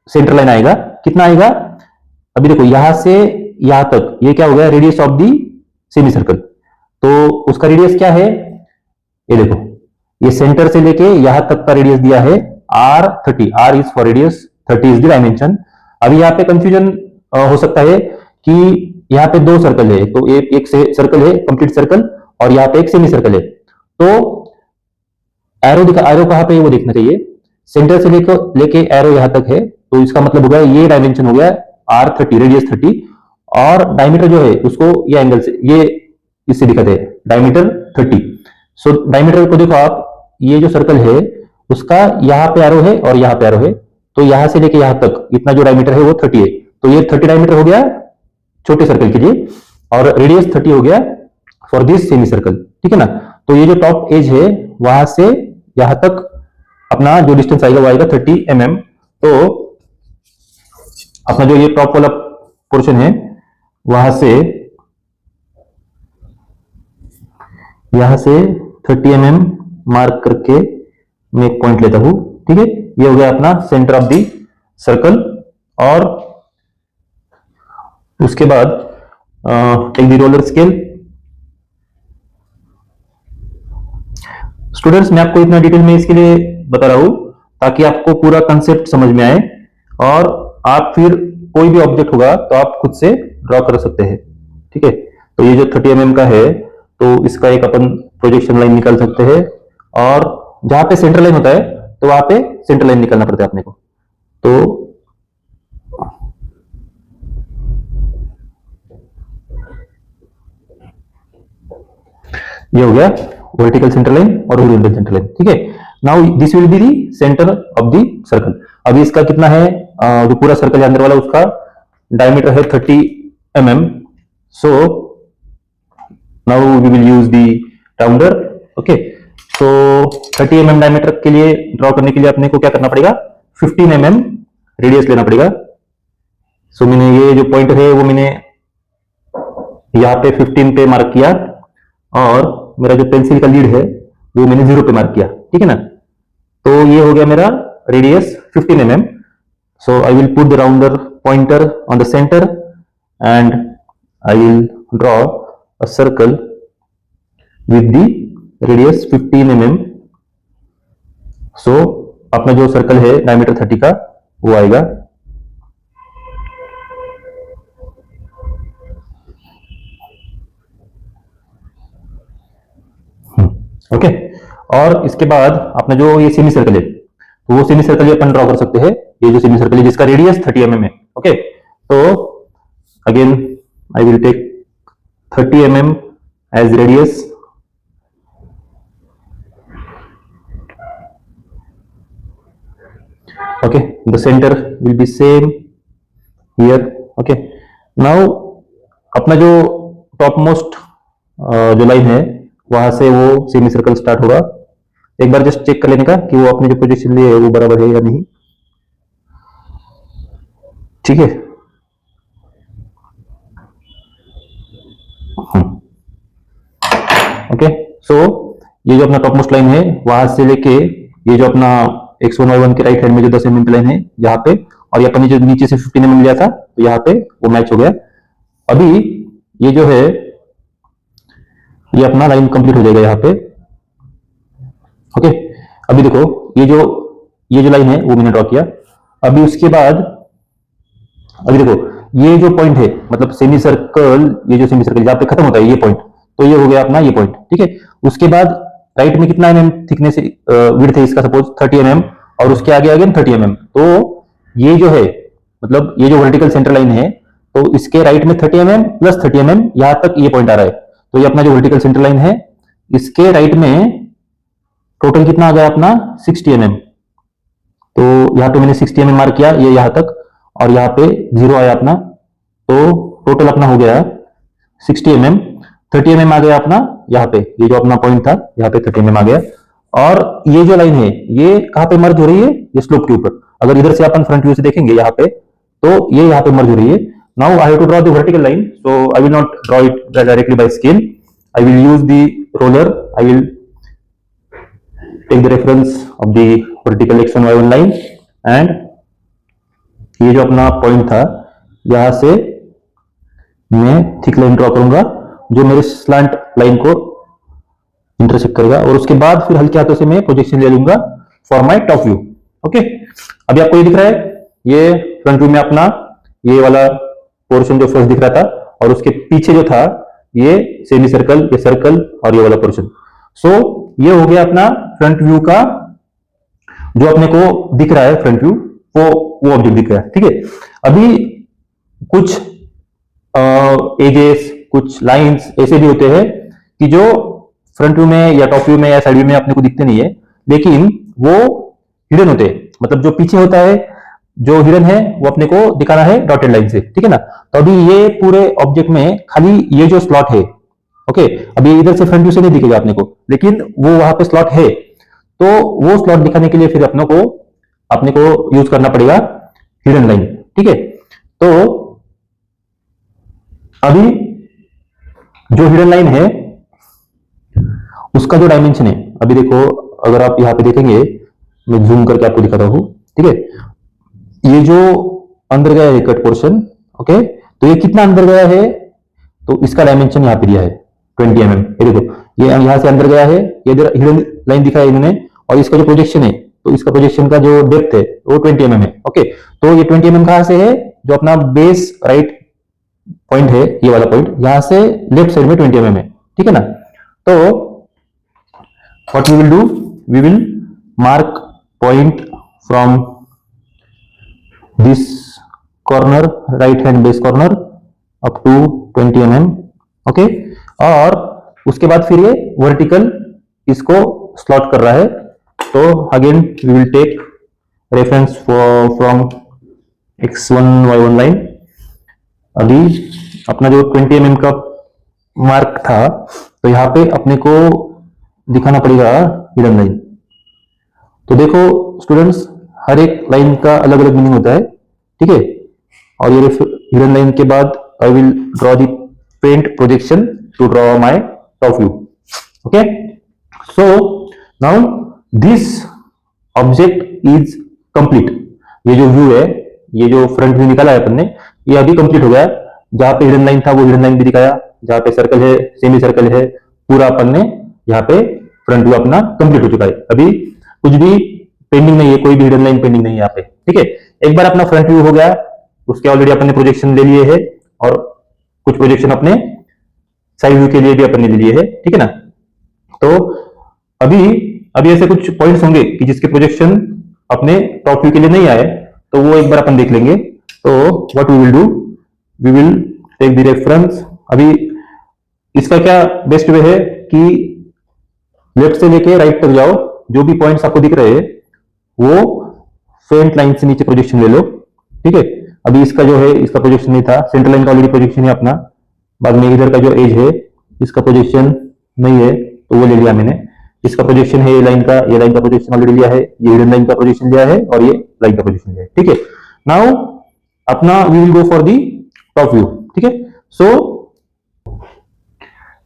सेंटर लाइन आएगा, कितना आएगा? अभी देखो, यहां से यहां तक ये क्या हो गया? Radius of the semi circle. तो उसका रेडियस क्या है? ये देखो, ये सेंटर से लेके यहां तक का रेडियस दिया है R30, R is for radius, 30 is the dimension. अभी यहाँ पे कंफ्यूजन हो सकता है कि यहाँ पे दो सर्कल है, तो एक सर्कल है कंप्लीट सर्कल, और यहाँ पे एक सेमी सर्कल है। तो एरो कहां पे है वो देखना चाहिए। सेंटर से लेके एरो यहां तक है, तो इसका मतलब हो गया ये डायमेंशन हो गया R30, रेडियस 30, और डायमीटर जो है उसको ये एंगल से, ये इससे दिखाते हैं डायमीटर 30। सो डायमीटर को देखो आप, ये जो सर्कल है उसका यहाँ पे एरो है और यहाँ पे एरो है, तो यहां से लेके यहां तक इतना जो डायमीटर है वो 30 है, तो ये 30 डायमीटर हो गया छोटे सर्कल के लिए, और रेडियस 30 हो गया फॉर दिस सेमी सर्कल, ठीक है ना। तो ये जो टॉप एज है वहां से यहां तक अपना जो डिस्टेंस आएगा वो आएगा 30 mm। तो अपना जो ये टॉप वाला पोर्शन है वहां से यहां से 30 mm मार्क करके मैं एक पॉइंट लेता हूं, ठीक है। ये हो गया अपना सेंटर ऑफ द सर्कल। और उसके बाद take the roller scale. Students मैं आपको इतना डिटेल में इसके लिए बता रहा हूं ताकि आपको पूरा कंसेप्ट समझ में आए, और आप फिर कोई भी ऑब्जेक्ट होगा तो आप खुद से ड्रॉ कर सकते हैं, ठीक है। तो ये जो 30 mm का है तो इसका एक अपन प्रोजेक्शन लाइन निकाल सकते हैं, और जहां पे सेंटर लाइन होता है तो वहां पे सेंटर लाइन निकालना पड़ता है अपने को। तो ये हो गया वर्टिकल सेंटर लाइन और हॉरिजॉन्टल सेंटर लाइन, ठीक है। Now this will be the centre of the circle. अभी इसका कितना है, जो पूरा सर्कल है अंदर वाला उसका डायमीटर है 30 mm। So now we will use the rounder, okay. So 30 mm diameter के लिए ड्रॉ करने के लिए अपने को क्या करना पड़ेगा, 15 mm रेडियस लेना पड़ेगा। सो मैंने ये जो पॉइंट है वो मैंने यहाँ पे 15 पे मार्क किया, और मेरा जो पेंसिल का लीड है वो मैंने 0 पे मार्क किया, ठीक है ना। तो ये हो गया मेरा radius 15 mm। So I will put the rounder pointer on the centre and I will draw a circle with the radius 15 mm। सो अपना जो सर्कल है डायमीटर 30 का वो आएगा। ओके। और इसके बाद अपना जो ये सेमी सर्कल है तो वो सेमी सर्कल अपन ड्रॉ कर सकते हैं। ये जो सेमी सर्कल है जिसका रेडियस 30 mm है, ओके। तो again I will take 30 mm as radius, okay, the center will be same here, okay। now अपना जो टॉप मोस्ट जो लाइन है वहां से वो सेमी सर्कल स्टार्ट होगा। एक बार जस्ट चेक कर लेने का कि वो अपने जो पोजीशन लिए है वो बराबर है या नहीं, ठीक है। ओके। सो ये जो अपना टॉप मोस्ट लाइन है वहां से लेके ये जो अपना x1 y1 के राइट हैंड में जो 10 mm लाइन है यहाँ पे, और ये अपने जो नीचे से 15 mm लिया था तो यहाँ पे वो मैच हो गया। अभी ये जो है ये अपना लाइन कंप्लीट हो जाएगा यहाँ पे, ओके। अभी देखो ये जो लाइन है वो मैंने ड्रॉ किया। अभी उसके बाद अभी देखो ये जो पॉइंट है मतलब सेमी सर्कल, ये जो सेमी सर्कल जहाँ पे खत्म होता है ये पॉइंट, तो ये हो गया अपना ये पॉइंट, ठीक है। उसके बाद राइट में कितना mm थिकनेस विड्थ है इसका, सपोज 30 mm, और उसके आगे अगेन 30 mm। तो ये जो है मतलब ये जो वर्टिकल सेंटर लाइन है तो इसके राइट में 30 mm प्लस 30 mm यहां तक ये पॉइंट आ रहा है। तो ये अपना जो वर्टिकल सेंटर लाइन है इसके राइट में टोटल कितना आ गया अपना 60 mm। तो यहाँ पे मैंने 60 mm मार्क किया ये यहां तक, और यहाँ पे 0 आया अपना, तो टोटल अपना हो गया 60 mm। 30 mm आ गया अपना यहाँ पे, ये जो अपना पॉइंट था यहाँ पे 30 mm आ गया। और ये जो लाइन है ये कहाँ पे मर्ज हो रही है, ये स्लोप के ऊपर। अगर इधर से अपन फ्रंट व्यू से देखेंगे यहाँ पे तो ये यहाँ पे मर्ज हो रही है। Now I have to draw the vertical line, so I will not draw it directly by scale, I will use the roller, I will take the reference of the vertical x1 y1 line, and ये जो अपना point था यहां से मैं thick line draw करूंगा जो मेरे स्लैंट लाइन को इंटरसेक्ट करेगा, और उसके बाद फिर हल्के हाथों से मैं प्रोजेक्शन ले लूंगा for my top view, okay. अभी आपको ये दिख रहा है, ये फ्रंट व्यू में अपना ये वाला पोर्शन जो फर्स्ट दिख रहा था, और उसके पीछे जो था ये सेमी सर्कल, ये सर्कल और ये वाला पोर्शन। सो ये हो गया अपना फ्रंट व्यू का जो अपने को दिख रहा है फ्रंट व्यू, वो ऑब्जेक्ट दिख रहा है, ठीक है। अभी कुछ एजेस, कुछ लाइंस ऐसे भी होते हैं कि जो फ्रंट व्यू में या टॉप व्यू में या साइड व्यू में अपने को दिखते नहीं है, लेकिन वो हिडन होते हैं। मतलब जो पीछे होता है जो हिडन है वो अपने को दिखाना है डॉटेड लाइन से, ठीक है ना। तो अभी ये पूरे ऑब्जेक्ट में खाली ये जो स्लॉट है, ओके, अभी इधर से फ्रंट व्यू से नहीं दिखेगा अपने को, लेकिन वो वहां पे स्लॉट है, तो वो स्लॉट दिखाने के लिए फिर अपने को यूज करना पड़ेगा हिडन लाइन, ठीक है। तो अभी जो हिडन लाइन है उसका जो डायमेंशन है, अभी देखो, अगर आप यहां पे देखेंगे, मैं जूम करके आपको दिखाता हूं, ठीक है। ये जो अंदर गया है कट पोर्शन, ओके, तो ये कितना अंदर गया है, तो इसका डायमेंशन यहां पे दिया है 20 mm। ये देखो, ये यहां से अंदर गया है, ये इधर हिडन लाइन दिखाया इन्होंने, और इसका जो प्रोजेक्शन है, तो इसका प्रोजेक्शन का जो डेप्थ है वो 20 mm है, ओके। तो ये 20 mm कहां से है, जो अपना बेस राइट पॉइंट है, ये वाला पॉइंट, यहां से लेफ्ट साइड में 20 mm है, ठीक है ना। तो what we will do, we will mark point from this corner, right hand base corner up to 20 mm, okay. और उसके बाद फिर ये वर्टिकल इसको स्लॉट कर रहा है, तो again we will take reference from x1 y1 line. अभी अपना जो 20 mm का मार्क था, तो यहां पे अपने को दिखाना पड़ेगा हिडन लाइन। तो देखो स्टूडेंट्स, हर एक लाइन का अलग अलग मीनिंग होता है, ठीक है। और ये हिडन लाइन के बाद I will draw the paint projection to draw my top view, okay. So now this object is complete. ये जो व्यू है, ये जो फ्रंट व्यू निकाला है अपन ने, ये अभी कंप्लीट हो गया। जहां पे हिडन लाइन था वो हिडन लाइन भी दिखाया, जहां पे सर्कल है, सेमी सर्कल है, पूरा अपन ने यहाँ पे फ्रंट व्यू अपना कंप्लीट हो चुका है। अभी कुछ भी पेंडिंग नहीं है, कोई भी हिडन लाइन पेंडिंग नहीं है यहाँ पे, ठीक है। एक बार अपना फ्रंट व्यू हो गया, उसके ऑलरेडी अपन ने प्रोजेक्शन ले लिए है, और कुछ प्रोजेक्शन अपने साइड व्यू के लिए भी अपन ने ले लिए है, ठीक है ना। तो अभी अभी ऐसे कुछ पॉइंट्स होंगे कि जिसके प्रोजेक्शन अपने टॉप व्यू के लिए नहीं आए, तो वो एक बार अपन देख लेंगे। तो what we will do, we will take the reference. अभी इसका क्या बेस्ट वे है कि लेफ्ट से लेके राइट तक जाओ, जो भी पॉइंट्स आपको दिख रहे हैं वो फेंट लाइन से नीचे प्रोजेक्शन ले लो, ठीक है। अभी इसका जो है, इसका प्रोजेक्शन नहीं था, सेंटर लाइन का ऑलरेडी प्रोजेक्शन है अपना। बाद में इधर का जो एज है, इसका प्रोजेक्शन नहीं है, तो वो ले लिया मैंने। इसका प्रोजेक्शन है ये लाइन का, ये लाइन का प्रोजेक्शन ऑलरेडी लिया है, ये हिडन लाइन का प्रोजेक्शन लिया है, और ये लाइन का प्रोजेक्शन लिया है, ठीक है। नाउ अपना we will go for the top view, ठीक है। सो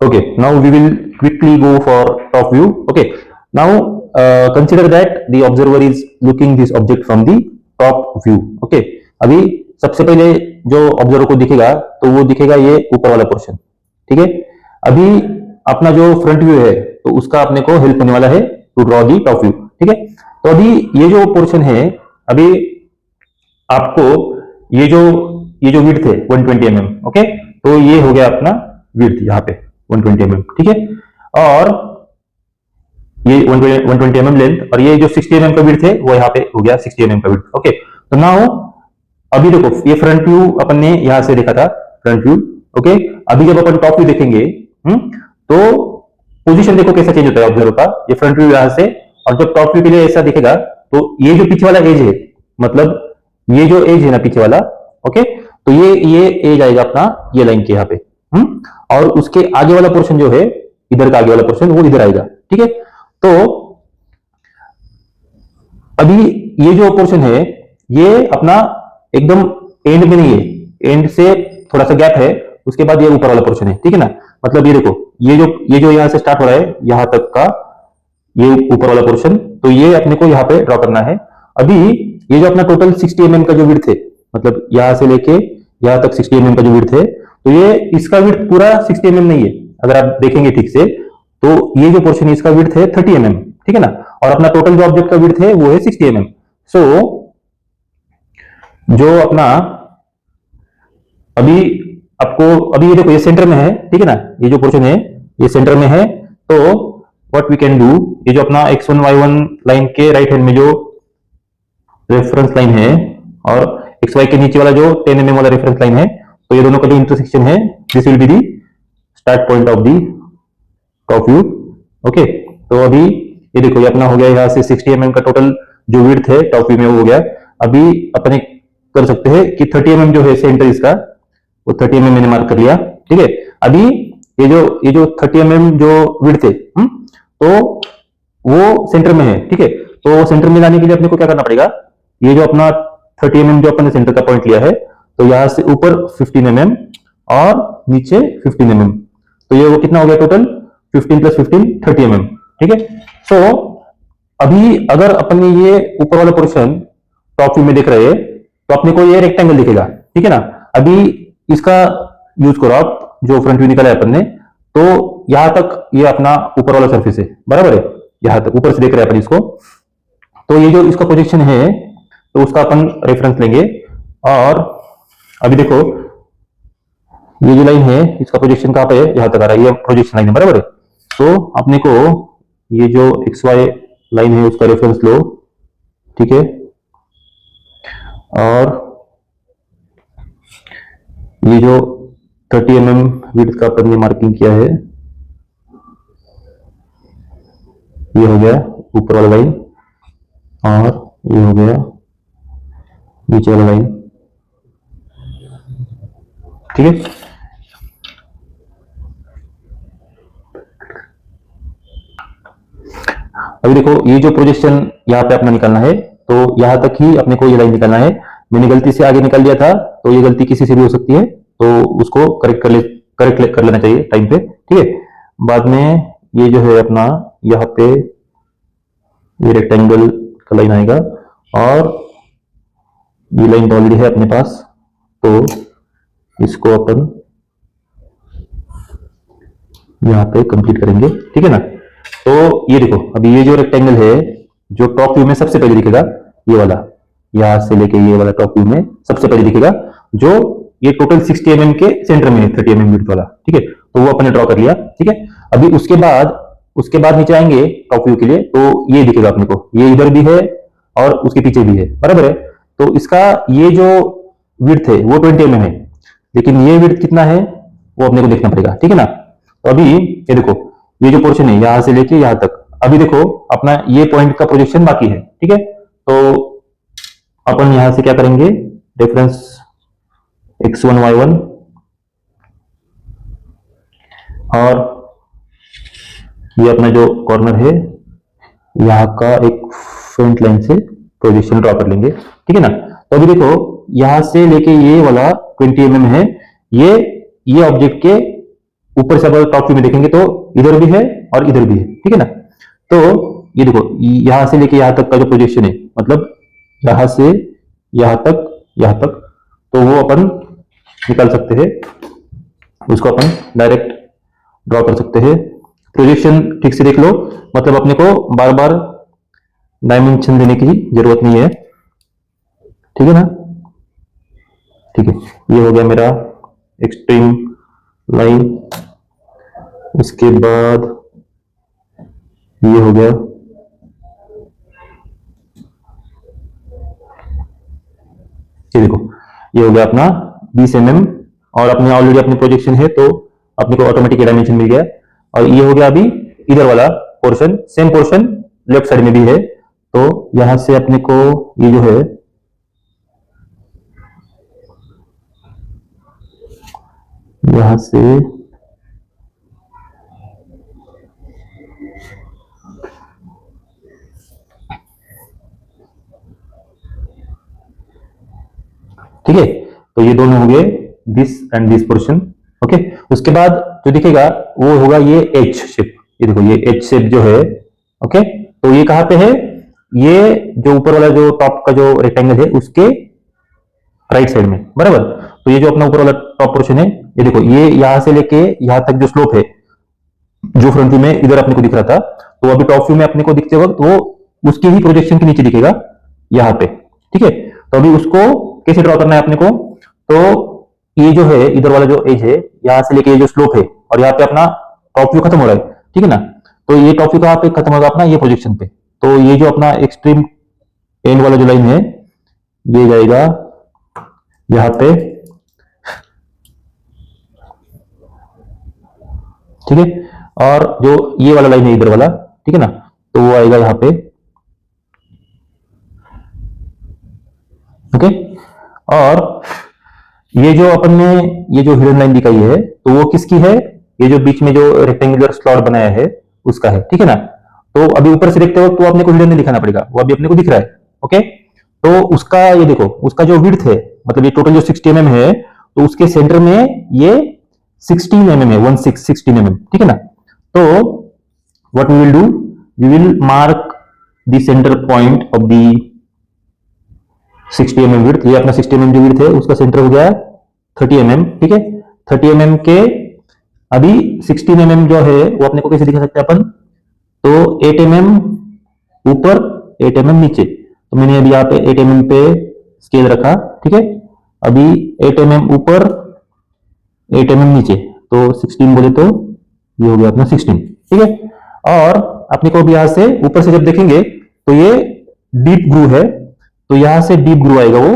okay, now we will quickly go for top view, okay। Now consider that the observer is looking this object from the top view, okay। अभी सबसे पहले जो observer को दिखेगा, तो वो दिखेगा ये ऊपर वाला पोर्शन, ठीक है। अभी अपना जो फ्रंट व्यू है, तो उसका अपने को हेल्प होने वाला है to draw the top view, ठीक है। तो अभी ये जो पोर्शन है, अभी आपको ये जो विड्थ है 120 mm, ओके, तो ये हो गया अपना विड्थ यहाँ पे 120 mm, ठीक है। और ये 120 mm लेंथ, और ये जो 60 mm का विड्थ है वो यहाँ पे हो गया 60 mm का विड्थ, ओके। तो नाउ अभी देखो, ये फ्रंट व्यू अपन ने यहां से देखा था, फ्रंट व्यू, ओके। अभी जब अपन टॉप व्यू देखेंगे, तो पोजीशन देखो कैसा चेंज होता है ऑब्जर्वर का। ये फ्रंट व्यू यहां से, और जब टॉप व्यू के लिए ऐसा दिखेगा, तो ये जो पीछे वाला एज है, मतलब ये जो एज है ना पीछे वाला, ओके, तो ये एज आएगा अपना ये लाइन के यहाँ पे, और उसके आगे वाला पोर्शन जो है, इधर का आगे वाला पोर्शन, वो इधर आएगा, ठीक है। तो अभी ये जो पोर्शन है, ये अपना एकदम एंड में नहीं है, एंड से थोड़ा सा गैप है, उसके बाद ये ऊपर वाला पोर्शन है, ठीक है ना। मतलब ये देखो, ये जो यहां से स्टार्ट हो रहा है, यहां तक का ये ऊपर वाला पोर्शन, तो ये अपने को यहाँ पे ड्रॉ करना है। अभी ये जो अपना टोटल 60 mm का जो विड्थ है, मतलब यहां से लेके यहां तक 60 mm का जो विड्थ है, तो ये इसका विड्थ पूरा 60 mm नहीं है। अगर आप देखेंगे ठीक से, तो ये जो पोर्शन है इसका विड्थ है 30 mm, ठीक है ना। और अपना टोटल जो ऑब्जेक्ट का विड्थ है वो है 60 mm। सो जो अपना अभी आपको, अभी ये देखो, ये सेंटर में है, ठीक है ना, ये जो पोर्शन है ये सेंटर में है। तो व्हाट वी कैन डू, ये जो अपना x1 y1 लाइन के राइट हैंड में जो रेफरेंस लाइन है, और xy के नीचे वाला जो 10 mm वाला रेफरेंस लाइन है, तो ये दोनों का जो इंटरसेक्शन है, this will be the start point of the top view, okay. तो अभी ये देखो, ये अपना हो गया यहाँ से 60 mm का टोटल जो विड्थ है टॉप व्यू में, वो हो गया। अभी अपने कर सकते हैं कि 30 mm जो है सेंटर इसका, वो 30 mm मैंने मार्क कर लिया। ठीक है, अभी ये जो 30 mm जो विड्थ है, तो वो सेंटर में है। ठीक है, तो सेंटर में लाने के लिए अपने को क्या करना पड़ेगा, ये जो अपना 30 mm जो अपने सेंटर का पॉइंट लिया है, तो यहां से ऊपर 15 mm और नीचे 15 mm, तो ये वो कितना हो गया टोटल, 15 + 15 30 mm। ठीक है, सो अभी अगर अपन ने ये ऊपर वाला पोर्शन टॉप व्यू में देख रहे हैं, तो अपने को ये रेक्टेंगल दिखेगा। ठीक है ना, अभी इसका यूज करो आप, जो फ्रंट व्यू निकाला है अपन ने, तो यहां तक ये अपना ऊपर वाला सरफेस है, बराबर है, यहां तक ऊपर से देख रहे हैं अपन इसको, तो ये जो इसका प्रोजेक्शन है, तो उसका अपन रेफरेंस लेंगे। और अभी देखो ये जो लाइन है, इसका प्रोजेक्शन कहां पे है, यहां तक आ रहा है, ये प्रोजेक्शन लाइन है, बराबर है। तो अपने को ये जो XY लाइन है उसका रेफरेंस लो। ठीक है, और ये जो 30 mm विड्थ का अपन ने मार्किंग किया है, ये हो गया ऊपर वाला लाइन, और ये हो गया नीचे वाला लाइन। ठीक है, अभी देखो ये जो प्रोजेक्शन यहाँ पे अपना निकालना है, तो यहां तक ही अपने को ये लाइन निकालना है। मैंने गलती से आगे निकाल दिया था, तो ये गलती किसी से भी हो सकती है, तो उसको करेक्ट कर लेना चाहिए टाइम पे। ठीक है, बाद में ये जो है अपना यहाँ पे ये रेक्टेंगल का लाइन आएगा, और ये लाइन तो ऑलरेडी है अपने पास, तो इसको अपन यहाँ पे कंप्लीट करेंगे। ठीक है ना, तो ये देखो अभी ये जो रेक्टेंगल है, जो टॉप व्यू में सबसे पहले दिखेगा, ये वाला, यहां से लेके ये वाला टॉप व्यू में सबसे पहले दिखेगा, जो ये टोटल 60 mm के सेंटर में है, 30 mm विड्थ वाला। ठीक है, तो वो अपने ड्रॉ कर लिया। ठीक है, अभी उसके बाद नीचे आएंगे टॉप व्यू के लिए, तो ये दिखेगा अपने को, ये इधर भी है और उसके पीछे भी है, बराबर है। तो इसका ये जो विड्थ है वो 20 mm है, लेकिन ये विड्थ कितना है वो अपने को देखना पड़ेगा। ठीक है ना, तो अभी ये देखो ये जो पोर्शन है यहां से लेके यहां तक, अभी देखो अपना ये पॉइंट का प्रोजेक्शन बाकी है। ठीक है, तो अपन यहां से क्या करेंगे, रेफरेंस X1 Y1, और ये अपना जो कॉर्नर है यहाँ का एक फ्रंट लाइन से प्रोजेक्शन ड्रॉ कर लेंगे। ठीक है ना, तो अभी देखो यहां से लेके ये वाला 20 mm है, ये ऑब्जेक्ट के ऊपर से अगर टॉप व्यू में देखेंगे तो इधर भी है और इधर भी है। ठीक है ना, तो ये देखो यहां से लेके यहां तक का जो प्रोजेक्शन है, मतलब यहां से यहां तक, तो वो अपन निकाल सकते हैं, उसको अपन डायरेक्ट ड्रॉ कर सकते हैं। प्रोजेक्शन ठीक से देख लो, मतलब अपने को बार बार डायमेंशन देने की जरूरत नहीं है। ठीक है ना, ठीक है, ये हो गया मेरा एक्सट्रीम लाइन। उसके बाद ये हो गया, ये देखो ये हो गया अपना 20 mm, और अपने ऑलरेडी अपने प्रोजेक्शन है, तो अपने को ऑटोमेटिक डायमेंशन मिल गया। और ये हो गया अभी इधर वाला portion, same portion left side में भी है, तो यहां से अपने को ये जो है यहां से ठीक है, तो ये दोनों हो गए this and this portion. Okay, उसके बाद जो दिखेगा वो होगा ये एच शेप, ये देखो ये एच शेप जो है। ओके, तो ये कहां पे है, ये जो ऊपर वाला जो टॉप का जो रेक्टेंगल है उसके राइट साइड में, बराबर। तो ये जो अपना ऊपर वाला टॉप पोर्शन है, ये देखो ये यहां से लेके यहां तक जो स्लोप है, जो फ्रंट व्यू में इधर अपने को दिख रहा था, तो अभी टॉप व्यू में अपने को दिखते वक्त वो उसके ही प्रोजेक्शन के नीचे दिखेगा यहाँ पे। ठीक है, तो अभी उसको कैसे ड्रॉ करना है अपने को, तो ये जो है इधर वाला जो एज है, यहां से लेके ये जो स्लोप है, और यहाँ पे अपना टॉप व्यू खत्म हो रहा है। ठीक है ना, तो ये टॉप व्यू कहां पे खत्म होगा अपना, ये प्रोजेक्शन पे। तो ये जो अपना एक्सट्रीम एंड वाला जो लाइन है, ये जाएगा यहाँ पे। ठीक है, और जो ये वाला लाइन है इधर वाला, ठीक है ना, तो वो आएगा यहाँ पे। ओके। और ये जो अपन ने ये जो हिडन लाइन दिखाई है तो वो किसकी है? ये जो बीच में जो रेक्टेंगुलर स्लॉट बनाया है उसका है, ठीक है ना। तो अभी ऊपर से देखते हो तो अपने को हिडन नहीं दिखाना पड़ेगा, वो अभी अपने को दिख रहा है। ओके, तो उसका ये देखो, उसका जो विड्थ है, मतलब ये टोटल जो 60 mm है, तो उसके सेंटर में ये 16 mm है, 16 mm, ठीक है ना। तो what we will do, we will mark the centre point of the 60 mm width. ये अपना 60 mm जो विड्थ है उसका सेंटर हो गया 30 mm, ठीक है। 30 mm के अभी 16 mm जो है वो अपने को कैसे दिखा सकते हैं अपन? तो 8 mm ऊपर 8 mm नीचे, तो मैंने अभी यहाँ पे 8 mm पे स्केल रखा, ठीक है। अभी 8 mm ऊपर 8 mm नीचे, तो 16 बोले तो ये हो गया अपना 16, ठीक है। और अपने को भी यहां से ऊपर से जब देखेंगे तो ये डीप ग्रूव है, तो यहां से डीप ग्रूव आएगा वो,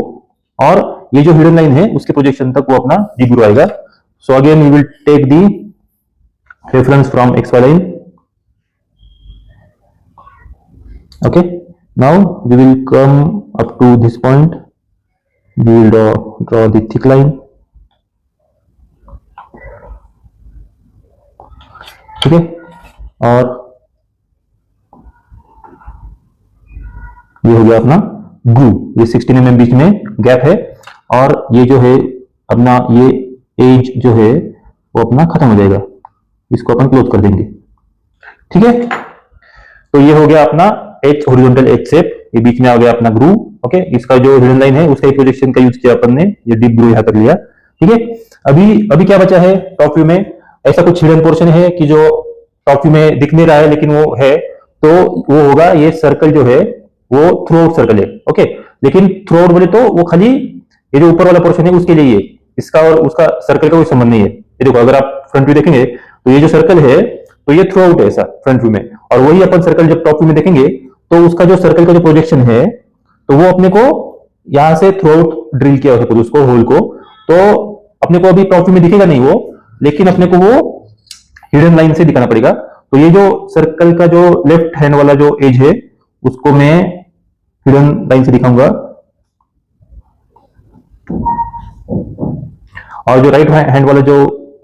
और ये जो हिडन लाइन है उसके प्रोजेक्शन तक वो अपना डीप ग्रूव आएगा। So again we will take the reference from XY line. Okay, now we will come up to this point. We will draw the thick line. ठीक है, और ये हो गया अपना ग्रूव। ये 16 mm बीच में गैप है, और ये जो है अपना ये एज जो है वो अपना खत्म हो जाएगा, इसको अपन क्लोज कर देंगे, ठीक है। तो ये हो गया अपना एच, हॉरिजॉन्टल एच शेप, ये बीच में आ गया अपना ग्रूव। ओके, इसका जो हिडन लाइन है उसका प्रोजेक्शन का यूज किया अपन ने, ये डीप ग्रूव यहां तक लिया, ठीक है। अभी क्या बचा है टॉप व्यू में? ऐसा कुछ हिडन पोर्शन है कि जो टॉप व्यू में दिख नहीं रहा है लेकिन वो है, तो वो होगा ये सर्कल जो है वो थ्रू आउट सर्कल है। ओके, लेकिन थ्रू आउट बोले तो वो खाली ये जो ऊपर वाला पोर्शन है उसके लिए है, इसका और उसका सर्कल का कोई संबंध नहीं है। ये देखो, अगर आप फ्रंट व्यू देखेंगे तो ये जो सर्कल है तो ये थ्रू आउट है ऐसा फ्रंट व्यू में, और वही अपन सर्कल जब टॉप व्यू में देखेंगे तो उसका जो सर्कल का जो प्रोजेक्शन है तो वो अपने को यहां से थ्रू आउट ड्रिल किया हो उसको, होल को, तो अपने को अभी टॉप व्यू में दिखेगा नहीं वो, लेकिन अपने को वो हिडन लाइन से दिखाना पड़ेगा। तो ये जो सर्कल का जो लेफ्ट हैंड वाला जो एज है उसको मैं हिडन लाइन से दिखाऊंगा, और जो राइट हैंड वाला जो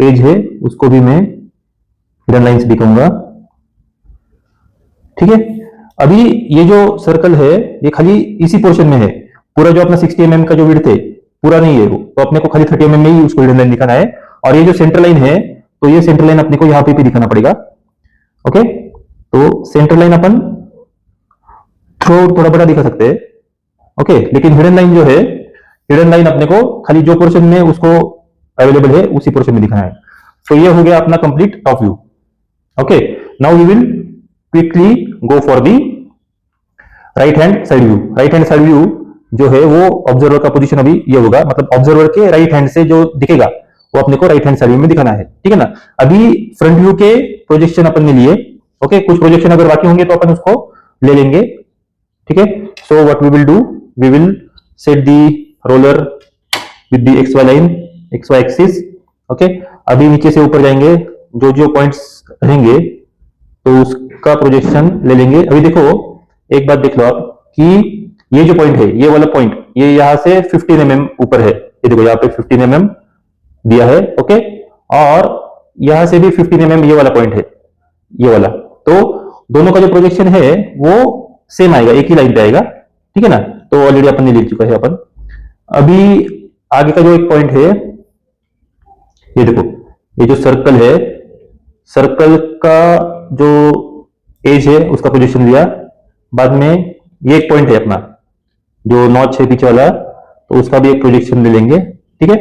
एज है उसको भी मैं हिडन लाइन से दिखाऊंगा, ठीक है। अभी ये जो सर्कल है ये खाली इसी पोर्शन में है, पूरा जो अपना 60 mm का जो विड्थ है पूरा नहीं है वो, तो अपने को खाली 30 mm में ही उसको हिडन लाइन दिखाना है। और ये जो सेंटर लाइन है तो ये सेंटर लाइन अपने को यहाँ पे भी दिखाना पड़ेगा। ओके, तो सेंटर लाइन अपन थ्रू थोड़ा बड़ा दिखा सकते हैं, ओके, लेकिन हिडन लाइन जो है, हिडन लाइन अपने को खाली जो पोर्शन में उसको अवेलेबल है उसी पोर्शन में दिखाना है। तो ये हो गया अपना complete top view. Okay, now we will quickly go for the right hand side view. Right hand side view जो है वो ऑब्जर्वर का पोजीशन अभी ये होगा, मतलब ऑब्जर्वर के राइट हैंड से जो दिखेगा वो अपने को राइट हैंड साइड व्यू में दिखाना है, ठीक है ना। अभी फ्रंट व्यू के प्रोजेक्शन अपन ने लिए, ओके, कुछ प्रोजेक्शन अगर बाकी होंगे तो अपन उसको ले लेंगे, ठीक है। So what we will do, we will set the roller with the XY line, XY axis. Okay, अभी नीचे से ऊपर जाएंगे, जो जो पॉइंट्स रहेंगे तो उसका प्रोजेक्शन ले लेंगे। अभी देखो, एक बात देख लो आप कि ये जो पॉइंट है, ये वाला पॉइंट, ये यहां से 15 mm ऊपर है, ये देखो यहाँ पे 15 mm दिया है, ओके, और यहां से भी 15 mm ये वाला पॉइंट है, ये वाला, तो दोनों का जो प्रोजेक्शन है वो सेम आएगा, एक ही लाइन पे आएगा, ठीक है ना। तो ऑलरेडी अपन ने ले चुका है अपन। अभी आगे का जो एक पॉइंट है, ये देखो, ये जो सर्कल है, सर्कल का जो एज है उसका प्रोजेक्शन लिया, बाद में ये एक पॉइंट है अपना जो नॉच है पीछे वाला, तो उसका भी एक प्रोजेक्शन ले लेंगे, ठीक है।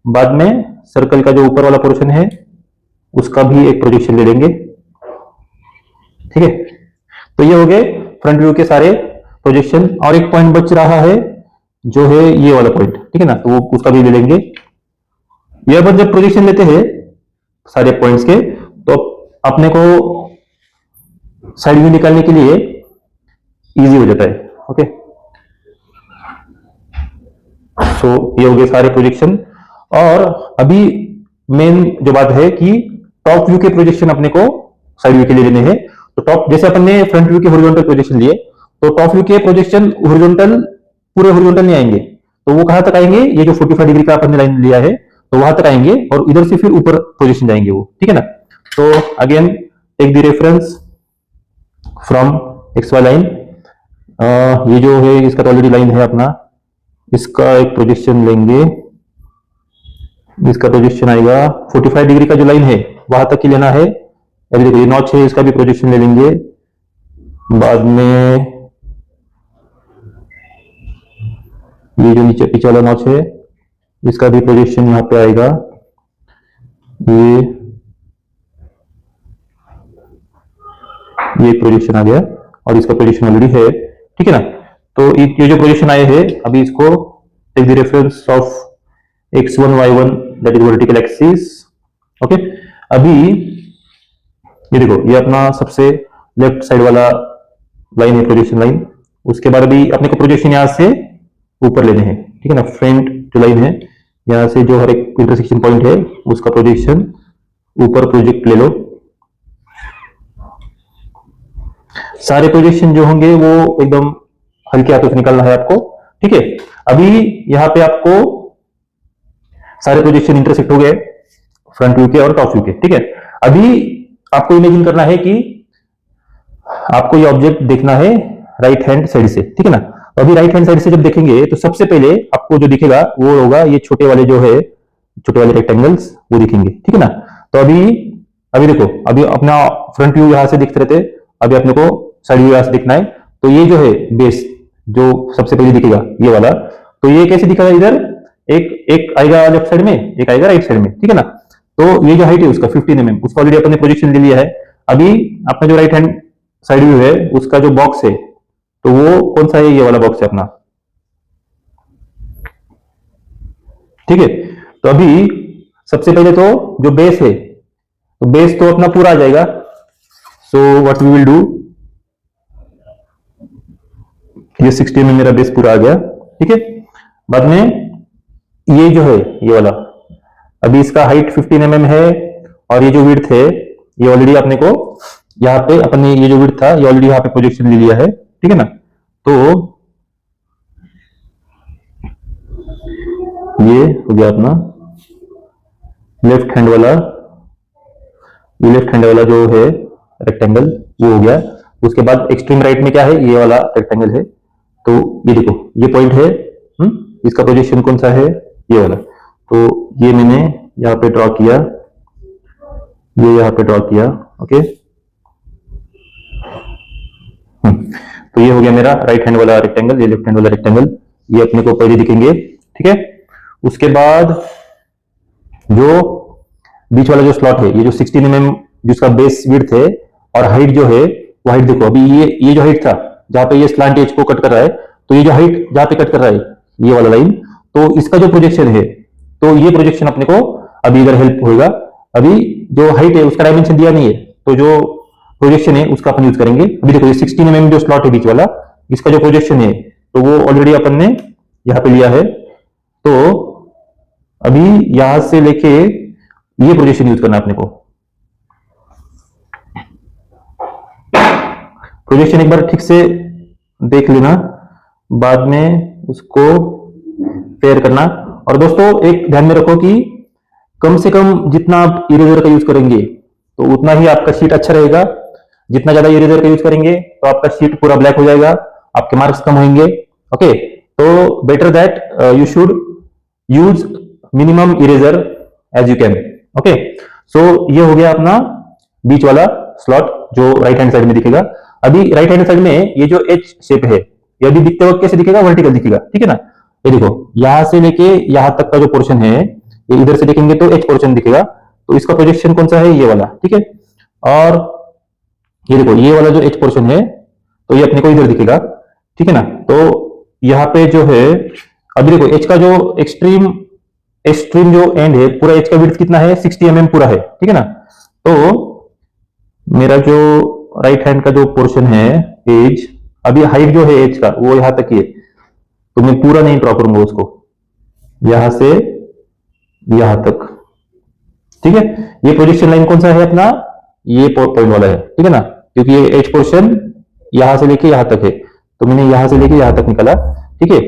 बाद में सर्कल का जो ऊपर वाला पोर्शन है उसका भी एक प्रोजेक्शन ले लेंगे, ठीक है। तो ये हो गए फ्रंट व्यू के सारे प्रोजेक्शन, और एक पॉइंट बच रहा है जो है ये वाला पॉइंट, ठीक है ना, तो वो उसका भी ले लेंगे। ये अपन जब प्रोजेक्शन लेते हैं सारे पॉइंट्स के, तो अपने को साइड व्यू निकालने के लिए इजी हो जाता है, ओके। सो ये हो गए सारे प्रोजेक्शन। और अभी मेन जो बात है कि टॉप व्यू के प्रोजेक्शन अपने को साइड व्यू के लिए लेने हैं। तो टॉप, जैसे अपन ने फ्रंट व्यू के हॉरिजॉन्टल प्रोजेक्शन लिए, तो टॉप व्यू के प्रोजेक्शन हॉरिजॉन्टल, पूरे हॉरिजॉन्टल नहीं आएंगे, तो वो कहां तक आएंगे, ये जो 45 डिग्री का आपने लाइन लिया है तो वहां तक आएंगे और इधर से फिर ऊपर पोजीशन जाएंगे वो, ठीक है ना। तो again take the reference from X Y line. ये जो है इसका तो ऑलरेडी लाइन है अपना, इसका एक प्रोजेक्शन लेंगे, इसका प्रोजेक्शन आएगा 45 डिग्री का जो लाइन है वहां तक की लेना है। अभी देखो ये नॉच है, इसका भी प्रोजेक्शन ले लेंगे। बाद में ये जो नीचे पीछे वाला नॉच है इसका भी प्रोजेक्शन यहाँ पे आएगा। ये प्रोजेक्शन आ गया और इसका प्रोजेक्शन ऑलरेडी है, ठीक है ना। तो ये जो प्रोजेक्शन आए हैं अभी इसको take the reference of x1 y1 that is vertical axis. Okay, अभी ये देखो ये अपना सबसे लेफ्ट साइड वाला लाइन है प्रोजेक्शन लाइन। उसके बाद अभी अपने को प्रोजेक्शन यहां से ऊपर लेने हैं, ठीक है ना। फ्रंट जो लाइन है यहां से जो हर एक इंटरसेक्शन पॉइंट है उसका प्रोजेक्शन ऊपर प्रोजेक्ट ले लो। सारे प्रोजेक्शन जो होंगे वो एकदम हल्के हाथों से निकालना है आपको, ठीक है। अभी यहाँ पे आपको सारे प्रोजेक्शन इंटरसेक्ट हो गए फ्रंट व्यू के और टॉप व्यू के, ठीक है। अभी आपको इमेजिन करना है कि आपको ये ऑब्जेक्ट देखना है राइट हैंड साइड से, ठीक है ना। तो अभी राइट हैंड साइड से जब देखेंगे तो सबसे पहले आपको जो दिखेगा वो होगा ये छोटे वाले जो है, छोटे वाले रेक्टेंगल्स वो दिखेंगे, ठीक है ना। तो अभी देखो अभी अपना फ्रंट व्यू यहां से दिखते रहते, अभी अपने को साइड व्यू यहां से दिखना है। तो ये जो है बेस जो सबसे पहले दिखेगा ये वाला, तो ये कैसे दिखेगा, इधर एक आएगा लेफ्ट साइड में, एक आएगा राइट साइड में, ठीक है ना। तो ये जो हाइट है उसका 15 mm, उसका ऑलरेडी अपने प्रोजेक्शन ले लिया है। अभी अपना जो राइट हैंड साइड व्यू है उसका जो बॉक्स है तो वो कौन सा है, ये वाला बॉक्स है अपना, ठीक है। तो अभी सबसे पहले तो जो बेस है तो बेस तो अपना पूरा आ जाएगा। So what we will do, ये 60 mm मेरा बेस पूरा आ गया, ठीक है। बाद में ये जो है ये वाला, अभी इसका हाइट 15 mm है और ये जो विड्थ है ये ऑलरेडी अपने को यहाँ पे अपने ये जो विड्थ था ये ऑलरेडी यहाँ पे प्रोजेक्शन ले लिया है, ठीक है ना। तो ये हो गया अपना लेफ्ट हैंड वाला, ये लेफ्ट हैंड वाला जो है रेक्टेंगल वो हो गया। उसके बाद एक्सट्रीम राइट में क्या है, ये वाला रेक्टेंगल है। तो ये देखो ये पॉइंट है, इसका प्रोजेक्शन कौन सा है, ये वाला। तो ये मैंने यहाँ पे ड्रॉ किया, ये यहाँ पे ड्रॉ किया, ओके। तो ये हो गया मेरा राइट हैंड वाला रेक्टेंगल, ये लेफ्ट हैंड वाला रेक्टेंगल, ये अपने को पहले दिखेंगे, ठीक है। उसके बाद जो बीच वाला जो स्लॉट है, ये जो 16 mm जिसका बेस विड्थ है और हाइट जो है वो हाइट देखो, अभी ये जो हाइट था जहां पे ये स्लांट एज को कट कर रहा है, तो ये जो हाइट जहां पे कट कर रहा है ये वाला लाइन, तो इसका जो प्रोजेक्शन है तो ये प्रोजेक्शन अपने को अभी इधर हेल्प होगा। अभी जो हाइट है उसका डायमेंशन दिया नहीं है तो जो प्रोजेक्शन है उसका अपन यूज करेंगे। अभी देखो ये 16 mm जो स्लॉट है बीच वाला, इसका जो प्रोजेक्शन है तो वो ऑलरेडी अपन ने यहाँ पे लिया है। तो अभी यहां से लेके ये प्रोजेक्शन यूज करना अपने को। प्रोजेक्शन एक बार ठीक से देख लेना, बाद में उसको पेयर करना। और दोस्तों एक ध्यान में रखो कि कम से कम जितना आप इरेजर का यूज करेंगे तो उतना ही आपका शीट अच्छा रहेगा। जितना ज्यादा इरेजर का यूज करेंगे तो आपका शीट पूरा ब्लैक हो जाएगा, आपके मार्क्स कम होंगे, ओके। तो better that you should use minimum eraser as you can, okay. So ये हो गया अपना बीच वाला स्लॉट जो राइट हैंड साइड में दिखेगा। अभी राइट हैंड साइड में ये जो एच शेप है ये अभी दिखते वक्त कैसे दिखेगा, वर्टिकल दिखेगा, ठीक है ना। ये देखो यहां से लेके यहां तक का जो पोर्शन है ये इधर से देखेंगे तो एच पोर्शन दिखेगा, तो इसका प्रोजेक्शन कौन सा है, ये वाला, ठीक है। और ये देखो ये वाला जो एच पोर्शन है तो ये अपने को इधर दिखेगा, ठीक है ना। तो यहाँ पे जो है अभी देखो एच का जो एक्सट्रीम जो एंड है पूरा एच का विड्थ कितना है, 60 mm पूरा है, ठीक है ना। तो मेरा जो राइट हैंड का जो पोर्शन है एज, अभी हाइट जो है एज का वो यहां तक ही है, तो मैं पूरा नहीं ड्रॉ करूंगा उसको, यहां से यहां तक, ठीक है। ये प्रोजेक्शन लाइन कौन सा है अपना, ये पॉइंट वाला है, ठीक है ना, क्योंकि ये एच पोर्शन यहां से लेके यहां तक है, तो मैंने यहां से लेके यहां तक निकाला, ठीक है।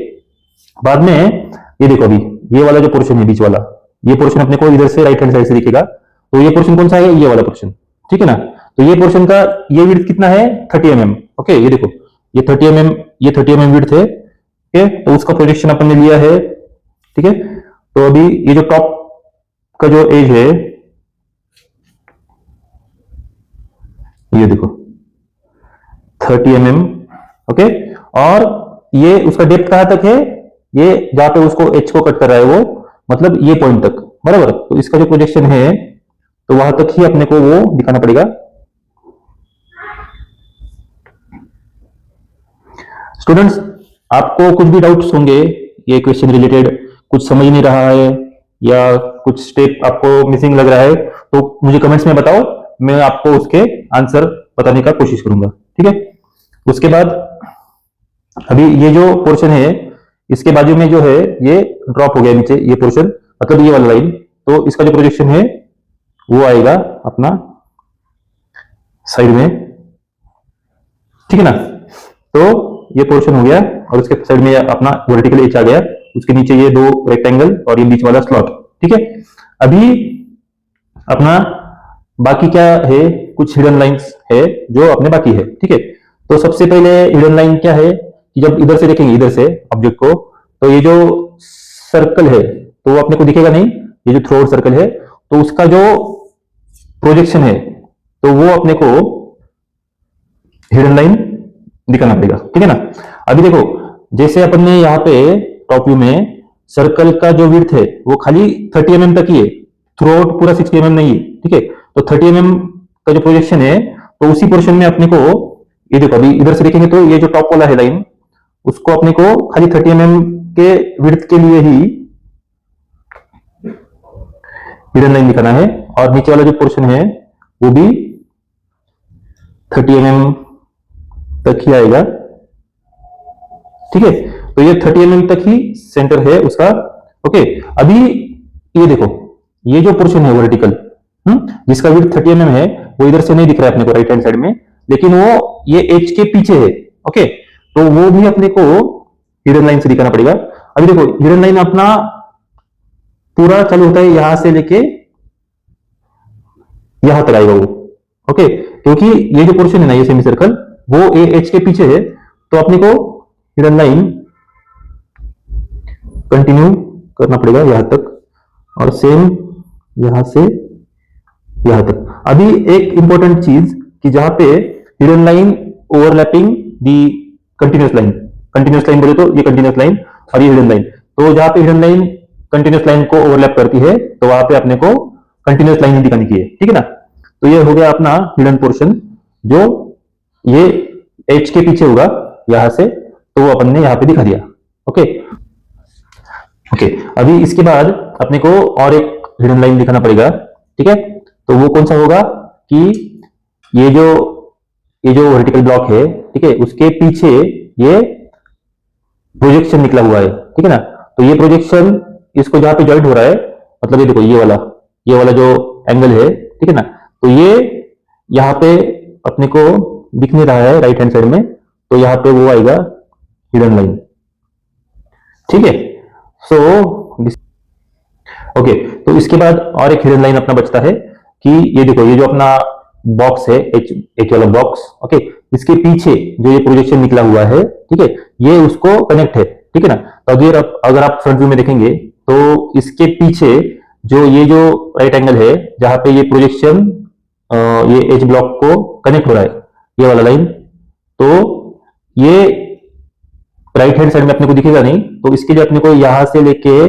बाद में ये देखो, अभी ये वाला जो पोर्शन है बीच वाला, ये पोर्शन अपने को इधर से राइट हैंड साइड से दिखेगा। तो ये पोर्शन कौन सा है? ये वाला पोर्शन, ठीक है ना। तो ये पोर्शन का ये विड्थ कितना है? 30 mm। ओके, ये देखो, ये 30 mm, ये 30 mm विड्थ है। ओके, तो उसका प्रोजेक्शन अपन ने लिया है, ठीक है। तो अभी ये जो टॉप का जो एज है, ये देखो 30 mm। ओके, और ये उसका डेप्थ कहां तक है? ये जहां पे उसको एच को कट कर रहा है वो, मतलब ये पॉइंट तक, बराबर। तो इसका जो प्रोजेक्शन है तो वहां तक ही अपने को वो दिखाना पड़ेगा। स्टूडेंट्स, आपको कुछ भी डाउट्स होंगे ये क्वेश्चन रिलेटेड, कुछ समझ नहीं रहा है या कुछ स्टेप आपको मिसिंग लग रहा है, तो मुझे कमेंट्स में बताओ, मैं आपको उसके आंसर बताने का कोशिश करूंगा, ठीक है। उसके बाद अभी ये जो पोर्शन है, इसके बाजू में जो है ये ड्रॉप हो गया नीचे, ये पोर्शन, मतलब ये वाला लाइन। तो इसका जो प्रोजेक्शन है वो आएगा अपना साइड में, ठीक है ना। तो ये पोर्शन हो गया, और उसके साइड में अपना वर्टिकल एच आ गया, उसके नीचे ये दो रेक्टेंगल और ये बीच वाला स्लॉट, ठीक है। अभी अपना बाकी क्या है, कुछ हिडन लाइंस है जो अपने बाकी है, ठीक है। तो सबसे पहले हिडन लाइन क्या है कि जब इधर से देखेंगे, इधर से ऑब्जेक्ट को, तो ये जो सर्कल है तो वो अपने को दिखेगा नहीं, ये जो थ्रोट सर्कल है, तो उसका जो प्रोजेक्शन है तो वो अपने को हिडन लाइन दिखाना पड़ेगा, ठीक है ना। अभी देखो, जैसे अपन ने यहाँ पे टॉप व्यू में सर्कल का जो विड्थ है वो खाली 30 mm तक ही है, थ्रू आउट पूरा 60 mm नहीं है, ठीक है। तो 30 mm का जो प्रोजेक्शन है तो उसी पोर्शन में अपने को, ये देखो अभी इधर से देखेंगे तो ये जो टॉप वाला है लाइन, उसको अपने को खाली 30 mm के विड्थ के लिए ही हिडन लाइन दिखाना है, और नीचे वाला जो पोर्शन है वो भी 30 mm तक ही आएगा, ठीक है। तो ये 30 mm तक ही सेंटर है उसका। ओके, अभी ये देखो, ये जो पोर्शन है वर्टिकल, जिसका विड्थ 30 mm है, वो इधर से नहीं दिख रहा है अपने को राइट हैंड साइड में, लेकिन वो ये एच के पीछे है। ओके, तो वो भी अपने को हिडन लाइन से दिखाना पड़ेगा। अभी देखो, हिडन लाइन अपना पूरा चालू होता है यहां से लेके यहां तक आएगा वो। ओके, क्योंकि ये जो पोर्शन है ना, ये सेमी सर्कल, वो ए एच के पीछे है, तो अपने को हिडन लाइन कंटिन्यू करना पड़ेगा यहां तक, और सेम यहां से यहां तक। अभी एक इंपॉर्टेंट चीज कि जहां पे हिडन लाइन ओवरलैपिंग दी कंटिन्यूअस लाइन, कंटिन्यूअस लाइन बोले तो ये कंटिन्यूअस लाइन और ये हिडन लाइन, तो जहां पे हिडन लाइन कंटिन्यूअस लाइन को ओवरलैप करती है तो वहां पे अपने को कंटिन्यूअस लाइन ही दिखाने की है, ठीक है ना। तो ये हो गया अपना हिडन पोर्शन, जो ये एच के पीछे होगा यहां से, तो वो अपन ने यहां पे दिखा दिया। ओके ओके, अभी इसके बाद अपने को और एक हिडन लाइन दिखाना पड़ेगा, ठीक है। तो वो कौन सा होगा कि ये जो वर्टिकल ब्लॉक है, ठीक है, उसके पीछे ये प्रोजेक्शन निकला हुआ है, ठीक है ना। तो ये प्रोजेक्शन इसको जहां पे जॉइंट हो रहा है, मतलब ये देखो, ये वाला जो एंगल है, ठीक है ना, तो ये यहां पे अपने को दिख नहीं रहा है राइट हैंड साइड में, तो यहां पे वो आएगा हिडन लाइन, ठीक है। सो ओके, तो इसके बाद और एक हिडन लाइन अपना बचता है कि ये देखो, ये जो अपना बॉक्स है, एच वाला बॉक्स, ओके, इसके पीछे जो ये प्रोजेक्शन निकला हुआ है, ठीक है, ये उसको कनेक्ट है, ठीक है ना। तो अगर आप फ्रंट व्यू में देखेंगे तो इसके पीछे ये जो राइट एंगल है, जहां पे ये प्रोजेक्शन ये एच ब्लॉक को कनेक्ट हो रहा है, ये वाला लाइन, तो ये राइट हैंड साइड में अपने को दिखेगा नहीं, तो इसके लिए अपने को यहां से लेके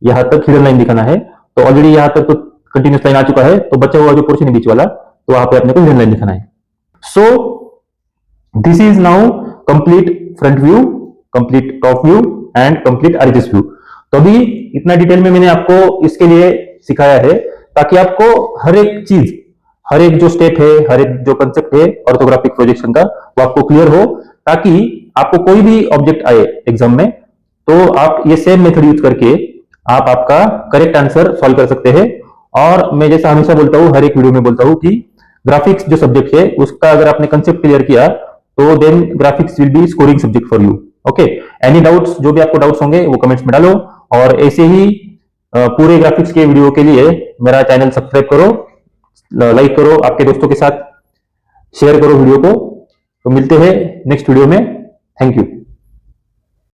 यहां तक हिडन लाइन दिखाना है। तो ऑलरेडी यहां तक तो कंटिन्यूअस लाइन आ चुका है, तो बचा हुआ जो पोर्शन है बीच वाला, तो वहां पे अपने को हिडन लाइन दिखाना है। So this is now complete front view, complete top view and complete RHS view. तो अभी इतना डिटेल में मैंने आपको इसके लिए सिखाया है ताकि आपको हर एक चीज, हर एक जो स्टेप है, हर एक जो कंसेप्ट है ऑर्थोग्राफिक प्रोजेक्शन का, वो आपको क्लियर हो, ताकि आपको कोई भी ऑब्जेक्ट आए एग्जाम में तो आप ये सेम मेथड यूज करके आप आपका करेक्ट आंसर सॉल्व कर सकते हैं। और मैं जैसा हमेशा बोलता हूं, हर एक वीडियो में बोलता हूं कि ग्राफिक्स जो सब्जेक्ट है उसका अगर आपने कंसेप्ट क्लियर किया तो then graphics will be scoring subject for you. Okay, any doubts, जो भी आपको डाउट्स होंगे वो कमेंट्स में डालो, और ऐसे ही पूरे ग्राफिक्स के वीडियो के लिए मेरा चैनल सब्सक्राइब करो, लाइक करो, आपके दोस्तों के साथ शेयर करो वीडियो को। तो मिलते हैं नेक्स्ट वीडियो में। Thank you.